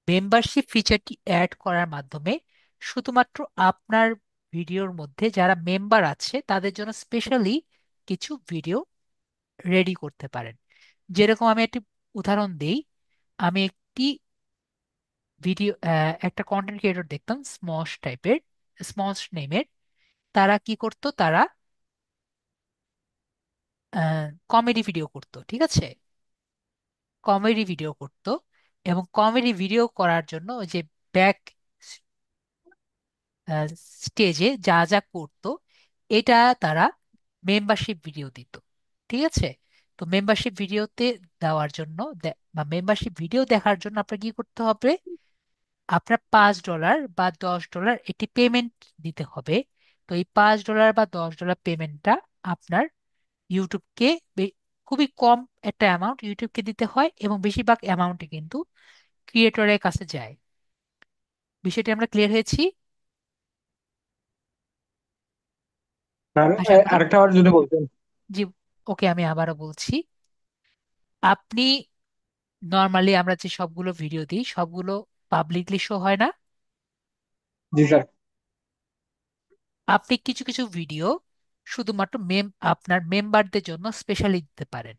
মেম্বারশিপ ফিচারটি অ্যাড করার মাধ্যমে শুধুমাত্র আপনার ভিডিওর মধ্যে যারা মেম্বার আছে তাদের জন্য স্পেশালি কিছু ভিডিও রেডি করতে পারেন। যেরকম আমি একটি উদাহরণ দেই, আমি একটি ভিডিও একটা কন্টেন্ট ক্রিয়েটর দেখতাম স্মশ টাইপের, স্মশ নেমের। তারা কি করতো, তারা কমেডি ভিডিও করতো, ঠিক আছে, কমেডি ভিডিও করতো। এবং কমেডি ভিডিও করার জন্য ওই যে ব্যাক স্টেজে যা যা করতো এটা তারা মেম্বারশিপ ভিডিও দিত, ঠিক আছে। তো মেম্বারশিপ ভিডিওতে দেওয়ার জন্য বা মেম্বারশিপ ভিডিও দেখার জন্য আপনার কি করতে হবে, আপনার $5 বা $10 একটি পেমেন্ট দিতে হবে। তো এই $5 বা $10 পেমেন্টটা আপনার ইউটিউবকে খুবই কম একটা অ্যামাউন্ট ইউটিউবকে দিতে হয়, এবং বেশিরভাগ অ্যামাউন্টে কিন্তু ক্রিয়েটরের কাছে যায়। বিষয়টি আমরা ক্লিয়ার হয়েছি আশা করি। আরেকটা বার যদি বলতেন। জি, ওকে, আমি আবারও বলছি। আপনি নর্মালি আমরা যে সবগুলো ভিডিও দিই সবগুলো পাবলিকলি শো হয় না। জি স্যার। আপনি কিছু কিছু ভিডিও শুধুমাত্র আপনার মেম্বারদের জন্য স্পেশালি দিতে পারেন,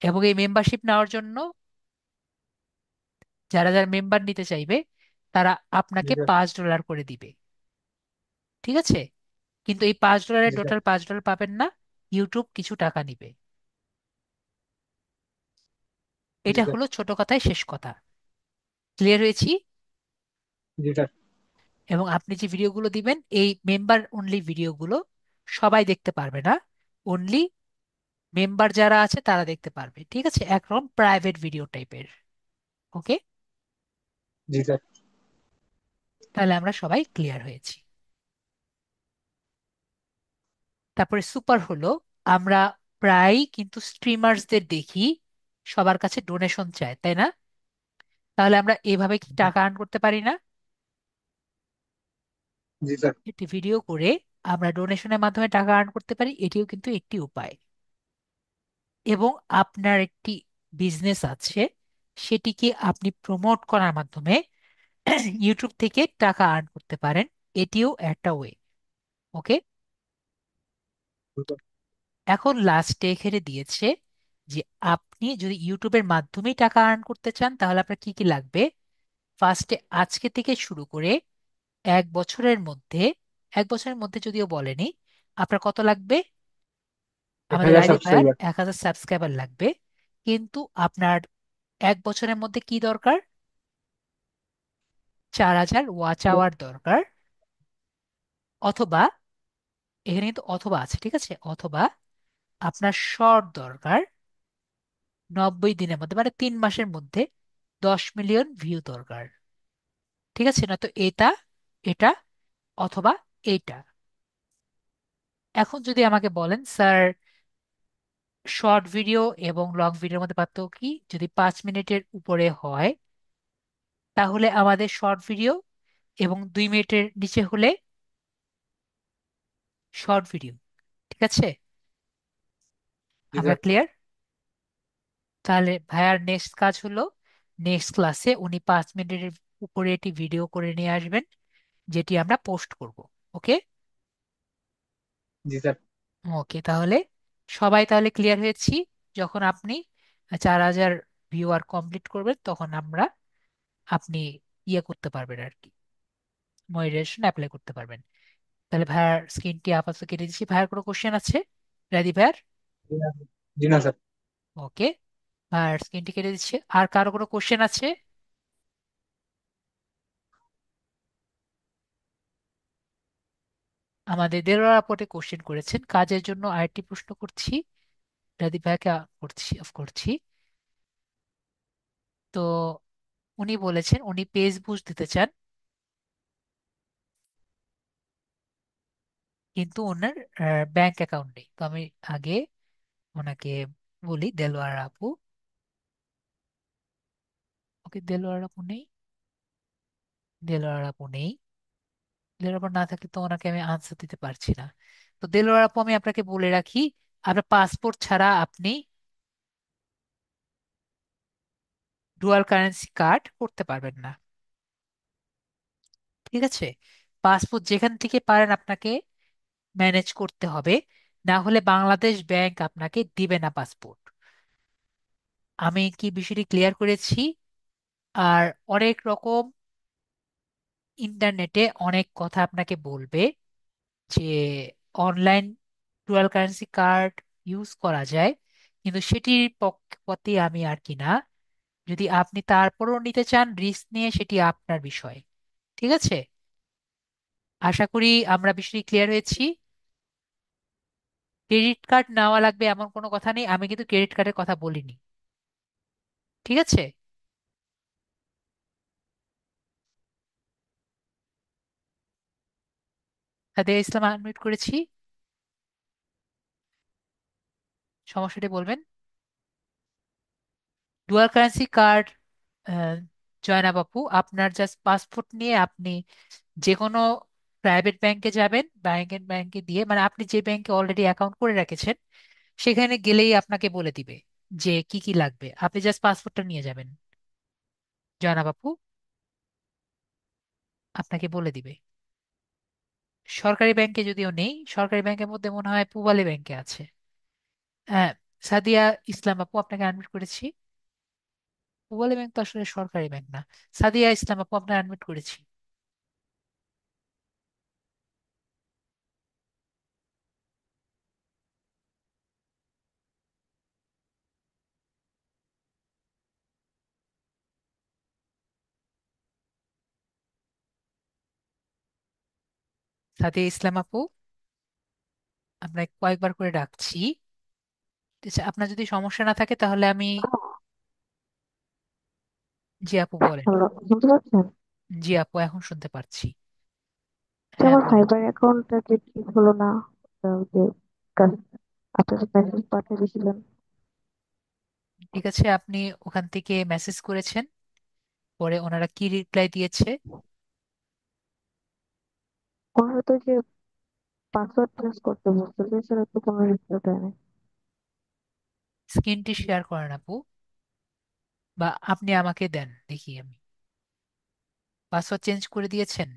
এবং এই মেম্বারশিপ নেওয়ার জন্য যারা যারা মেম্বার নিতে চাইবে তারা জি আপনাকে স্যার। $5 করে দিবে, ঠিক আছে। কিন্তু এই $5 জি স্যার। টোটাল $5 পাবেন না, ইউটিউব কিছু টাকা নিবে। জি এটা স্যার। হলো ছোট কথায় শেষ কথা। ক্লিয়ার হয়েছি? জি স্যার। এবং আপনি যে ভিডিওগুলো দিবেন এই মেম্বার অনলি ভিডিওগুলো সবাই দেখতে পারবে না, অনলি মেম্বার যারা আছে তারা দেখতে পারবে, ঠিক আছে, একরকম প্রাইভেট ভিডিও টাইপের, ওকে। জি স্যার। তাহলে আমরা সবাই ক্লিয়ার হয়েছি। তারপরে সুপার হলো, আমরা প্রায় কিন্তু স্ট্রিমার্সদের দেখি সবার কাছে ডোনেশন চায়, তাই না? তাহলে আমরা এভাবে কি টাকা আর্ন করতে পারি না? জি স্যার। একটি ভিডিও করে আমরা ডোনেশনের মাধ্যমে টাকা আর্ন করতে পারি, এটিও কিন্তু একটি উপায়। এবং আপনার একটি বিজনেস আছে সেটিকে আপনি প্রমোট করার মাধ্যমে ইউটিউব থেকে টাকা আর্ন করতে পারেন, এটিও একটা ওয়ে, ওকে। এখন লাস্টে এখানে দিয়েছে যে আপনি যদি ইউটিউবের মাধ্যমেই টাকা আর্ন করতে চান তাহলে আপনার কি কি লাগবে। ফার্স্টে আজকে থেকে শুরু করে 1 বছরের মধ্যে, 1 বছরের মধ্যে যদিও বলেনি, আপনার কত লাগবে, এক আমাদের হাজার আইডি ভাইয়ার সাবস্ক্রাইবার 1000 সাবস্ক্রাইবার লাগবে। কিন্তু আপনার 1 বছরের মধ্যে কি দরকার, 4000 ওয়াচ আওয়ার দরকার। অথবা এখানে কিন্তু অথবা আছে, ঠিক আছে, অথবা আপনার শর্ট দরকার 90 দিনের মধ্যে, মানে 3 মাসের মধ্যে 10 মিলিয়ন ভিউ দরকার। ঠিক আছে না? তো এটা, এটা অথবা এইটা। এখন যদি আমাকে বলেন স্যার, শর্ট ভিডিও এবং লং ভিডিওর মধ্যে পার্থক্য কি? যদি 5 মিনিটের উপরে হয় তাহলে আমাদের শর্ট ভিডিও, এবং 2 মিনিটের নিচে হলে শর্ট ভিডিও। ঠিক আছে? জি আমরা স্যার। ক্লিয়ার? তাহলে ভাইয়ার নেক্সট কাজ হলো, নেক্সট ক্লাসে উনি 5 মিনিটের উপরে একটি ভিডিও করে নিয়ে আসবেন, যেটি আমরা পোস্ট করব। ওকে? জি স্যার। ওকে, তাহলে সবাই তাহলে ক্লিয়ার হয়েছি। যখন আপনি 4,000 ভিউয়ার কমপ্লিট করবেন তখন আপনি ইয়ে করতে পারবেন আর কি, মনিটাইজেশন অ্যাপ্লাই করতে পারবেন। তাহলে ভাইয়ার স্ক্রিনটি আপাতত কেটে দিচ্ছি। ভাইয়ার কোনো কোশ্চেন আছে? রাদি ভাইয়ার? জি না জি না স্যার। ওকে, ভাইয়ার স্ক্রিনটি কেটে দিচ্ছি। আর কারো কোনো কোশ্চেন আছে? আমাদের দেলোয়ার আপটে কোশ্চেন করেছেন, কাজের জন্য আরেকটি প্রশ্ন করছি, রাদি ভাইয়াকে করছি, অফ করছি। তো উনি বলেছেন উনি পেজ বুস্ট দিতে চান, কিন্তু ওনার ব্যাংক অ্যাকাউন্ট নেই। তো আমি আগে ওনাকে বলি, দেলোয়ার আপু, ওকে দেলোয়ার আপু নেই, দেলোয়ার আপু নেই, দেলোয়ার আপু না থাকলে তো ওনাকে আমি আনসার দিতে পারছি না। তো দেলোয়ার আপু, আমি আপনাকে বলে রাখি, আপনার পাসপোর্ট ছাড়া আপনি ডুয়াল কারেন্সি কার্ড করতে পারবেন না। ঠিক আছে? পাসপোর্ট যেখান থেকে পারেন আপনাকে ম্যানেজ করতে হবে, না হলে বাংলাদেশ ব্যাংক আপনাকে দিবে না পাসপোর্ট। আমি কি বিষয়টি ক্লিয়ার করেছি? আর অনেক রকম ইন্টারনেটে অনেক কথা আপনাকে বলবে যে online dual currency card use করা যায়, কিন্তু সেটির পক্ষে আমি আর কি না। যদি আপনি তারপরও নিতে চান রিস্ক নিয়ে, সেটি আপনার বিষয়। ঠিক আছে? আশা করি আমরা বিষয়টি ক্লিয়ার হয়েছি। ক্রেডিট কার্ড নেওয়া লাগবে এমন কোনো কথা নেই, আমি কিন্তু ক্রেডিট কার্ডের কথা বলিনি। ঠিক আছে? সাদিয়া ইসলাম আনমিউট করেছি, সমস্যাটি বলবেন। ডুয়াল কারেন্সি কার্ড, জয়নাব আপু, আপনার জাস্ট পাসপোর্ট নিয়ে আপনি যে কোনো প্রাইভেট ব্যাংকে যাবেন, ব্যাংকে দিয়ে, মানে আপনি যে ব্যাংকে অলরেডি অ্যাকাউন্ট করে রেখেছেন সেখানে গেলেই আপনাকে বলে দিবে যে কি কি লাগবে, আপনি জাস্ট পাসপোর্টটা নিয়ে যাবেন। জয়নাব আপু আপনাকে বলে দিবে। সরকারি ব্যাংকে যদিও নেই, সরকারি ব্যাংকের মধ্যে মনে হয় পূবালী ব্যাংকে আছে। হ্যাঁ, সাদিয়া ইসলাম আপু আপনাকে আনমিট করেছি। পূবালী ব্যাংক তো আসলে সরকারি ব্যাংক না। সাদিয়া ইসলাম আপু আপনাকে আনমিট করেছি। সাদিয়া ইসলাম আপু, আপনাকে কয়েকবার করে ডাকছি। আচ্ছা, আপনার যদি সমস্যা না থাকে তাহলে আমি, জি আপু বলেন। হ্যালো, শুনতে পাচ্ছেন? জি আপু, এখন শুনতে পারছি। যে হ্যাঁ আমার বলেন। ফাইবার অ্যাকাউন্টটা যে ঠিক হলো না, যে কাজ- আপনি যে মেসেজ পাঠিয়ে দিয়েছিলেন, ঠিক আছে, আপনি ওখান থেকে মেসেজ করেছেন, পরে ওনারা কি রিপ্লাই দিয়েছে? ওনারা তো যে পাসওয়ার্ড চেঞ্জ করতে বলছে, সেটা তো কোনো রিপ্লাই দেয়নি। স্ক্রিনটি শেয়ার করেন আপু, বা আপনি আমাকে দেন দেখি আমি। পাসওয়ার্ড চেঞ্জ করে দিয়েছেন?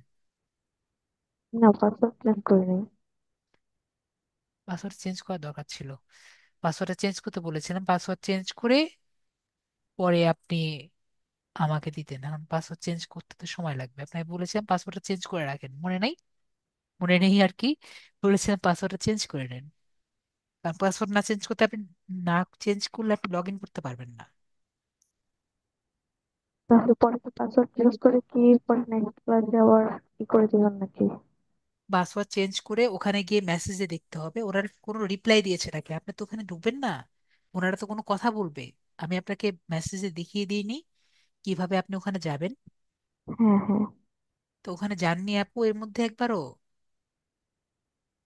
না, পাসওয়ার্ড চেঞ্জ করিনি। পাসওয়ার্ড চেঞ্জ করার দরকার ছিল। পাসওয়ার্ডটা চেঞ্জ করতে বলেছিলাম, পাসওয়ার্ড চেঞ্জ করে পরে আপনি আমাকে দিতেন। এখন পাসওয়ার্ড চেঞ্জ করতে তো সময় লাগবে, আপনাকে বলেছিলাম পাসওয়ার্ডটা চেঞ্জ করে রাখেন, মনে নাই? মনে নেই আর কি, বলেছিলাম পাসওয়ার্ডটা চেঞ্জ করে নেন। কারণ পাসওয়ার্ড না চেঞ্জ করতে আপনি, না চেঞ্জ করলে আপনি লগ ইন করতে পারবেন না। তাহলে পরে কি পাসওয়ার্ড চেঞ্জ করে কি পরে নেক্সট ক্লাসে আবার কি করে দিবেন নাকি? পাসওয়ার্ড চেঞ্জ করে ওখানে গিয়ে মেসেজে দেখতে হবে ওরা কোনো রিপ্লাই দিয়েছে নাকি, আপনি তো ওখানে ঢুকবেন না, ওনারা তো কোনো কথা বলবে। আমি আপনাকে মেসেজে দেখিয়ে দিইনি কিভাবে আপনি ওখানে যাবেন? হ্যাঁ হ্যাঁ। তো ওখানে যাননি আপু এর মধ্যে একবারও?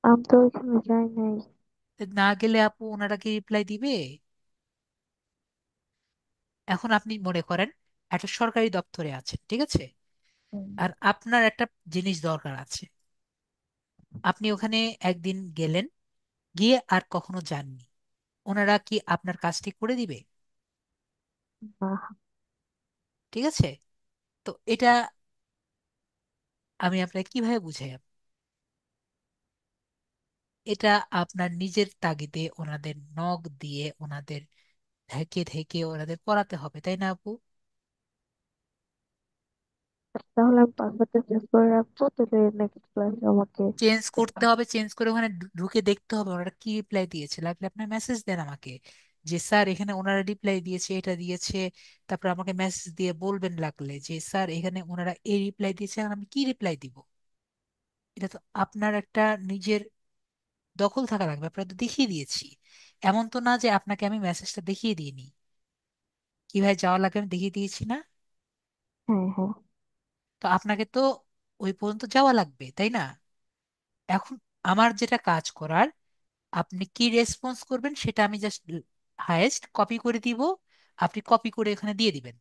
আমি তো ওইখানে যাই নাই। না গেলে আপু ওনারা কি রিপ্লাই দিবে? এখন আপনি মনে করেন একটা সরকারি দপ্তরে আছেন, ঠিক আছে? হুম। আর আপনার একটা জিনিস দরকার আছে, আপনি ওখানে একদিন গেলেন, গিয়ে আর কখনো যাননি, ওনারা কি আপনার কাজটি করে দিবে? বাহ। ঠিক আছে। তো এটা আমি আপনাকে কিভাবে বুঝাই? এটা আপনার নিজের তাগিদে ওনাদের নখ দিয়ে ওনাদের ধেকে ধেকে ওনাদের করাতে হবে, তাই না আপু? তাহলে আমি পাসওয়ার্ডটা চেঞ্জ করে রাখবো, তাহলে নেক্সট ক্লাসে আমাকে চেঞ্জ করতে এটা- হবে, চেঞ্জ করে ওখানে ঢুকে দেখতে হবে ওনারা কি রিপ্লাই দিয়েছে। লাগলে আপনার মেসেজ দেন আমাকে যে স্যার এখানে ওনারা রিপ্লাই দিয়েছে, এটা দিয়েছে। তারপর আমাকে মেসেজ দিয়ে বলবেন লাগলে যে স্যার এখানে ওনারা এই রিপ্লাই দিয়েছে, এখন আমি কি রিপ্লাই দিব। এটা তো আপনার একটা নিজের দখল থাকা লাগবে। আপনার তো দেখিয়ে দিয়েছি, এমন তো না যে আপনাকে আমি মেসেজটা দেখিয়ে দিইনি। কিভাবে যাওয়া লাগবে আমি দেখিয়ে দিয়েছি না? হ্যাঁ হ্যাঁ। তো আপনাকে তো ওই পর্যন্ত যাওয়া লাগবে, তাই না? এখন আমার যেটা কাজ করার, আপনি কি রেসপন্স করবেন সেটা আমি জাস্ট হায়েস্ট কপি করে দিব, আপনি কপি করে এখানে দিয়ে দিবেন।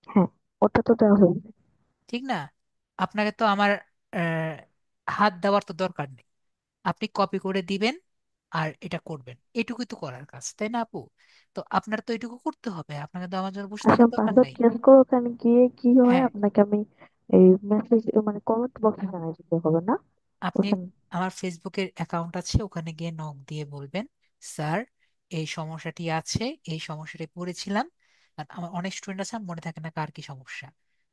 হ্যাঁ, ওটা তো দেওয়া হয়েছে। ঠিক না? আপনাকে তো আমার আহ, হাত দেওয়ার তো দরকার নেই, আপনি কপি করে দিবেন আর এটা করবেন। এটুকুই তো করার কাজ, তাই না আপু? তো আপনার তো এটুকু করতে হবে, আপনাকে তো আমার জন্য বসে আচ্ছা, থাকার আমি দরকার পাসওয়ার্ড নাই। চেঞ্জ করে ওখানে গিয়ে কি হয় হ্যাঁ, আপনাকে আমি এই মেসেজ মানে কমেন্ট বক্সে জানাই দিতে হবে না? আপনি ওখানে। আমার ফেসবুকের অ্যাকাউন্ট আছে, ওখানে গিয়ে নক দিয়ে বলবেন স্যার এই সমস্যাটি আছে, এই সমস্যাটি পড়েছিলাম। আর আমার অনেক স্টুডেন্ট আছে, আমার মনে থাকে না কার কি সমস্যা।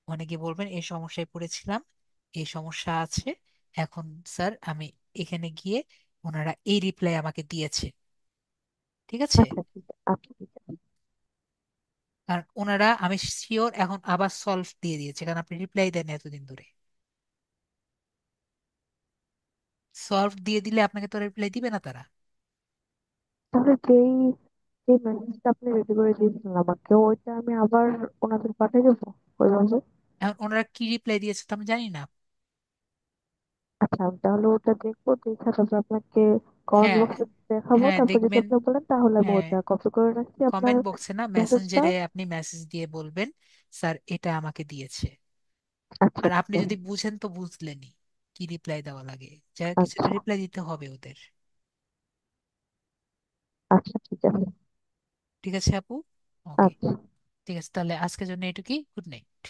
ওখানে গিয়ে বলবেন এই সমস্যায় পড়েছিলাম, এই সমস্যা আছে। এখন স্যার আমি এখানে গিয়ে ওনারা এই রিপ্লাই আমাকে দিয়েছে। ঠিক আছে? আচ্ছা ঠিক আছে, আচ্ছা ঠিক আছে। কারণ ওনারা আমি শিওর এখন আবার সলভ দিয়ে দিয়েছে, কারণ আপনি রিপ্লাই দেন এতদিন ধরে। সলভ দিয়ে দিলে আপনাকে তো রিপ্লাই দিবে না তারা। তাহলে যেই যে মেসেজটা আপনি রেডি করে দিয়েছিলেন আমাকে, ওইটা আমি আবার ওনাদের পাঠিয়ে দেবো ওইভাবে? এখন ওনারা কি রিপ্লাই দিয়েছে তো আমি জানি না। আচ্ছা, আমি তাহলে ওটা দেখবো, দেখে তারপর আপনাকে কমেন্ট হ্যাঁ, বক্সে দেখাবো, হ্যাঁ তারপর যদি দেখবেন। আপনি বলেন তাহলে আমি হ্যাঁ, ওটা কপি করে রাখছি আপনার কমেন্ট বক্সে না, মেসেজটা। মেসেঞ্জারে আপনি মেসেজ দিয়ে বলবেন স্যার এটা আমাকে দিয়েছে। আচ্ছা আর ঠিক আপনি যদি আছে। বুঝেন তো বুঝলেনই কি রিপ্লাই দেওয়া লাগে, যা কিছুটা আচ্ছা রিপ্লাই দিতে হবে ওদের। আচ্ছা ঠিক আছে। ঠিক আছে আপু? ওকে। আচ্ছা। ঠিক আছে, তাহলে আজকের জন্য এটুকুই। Good night.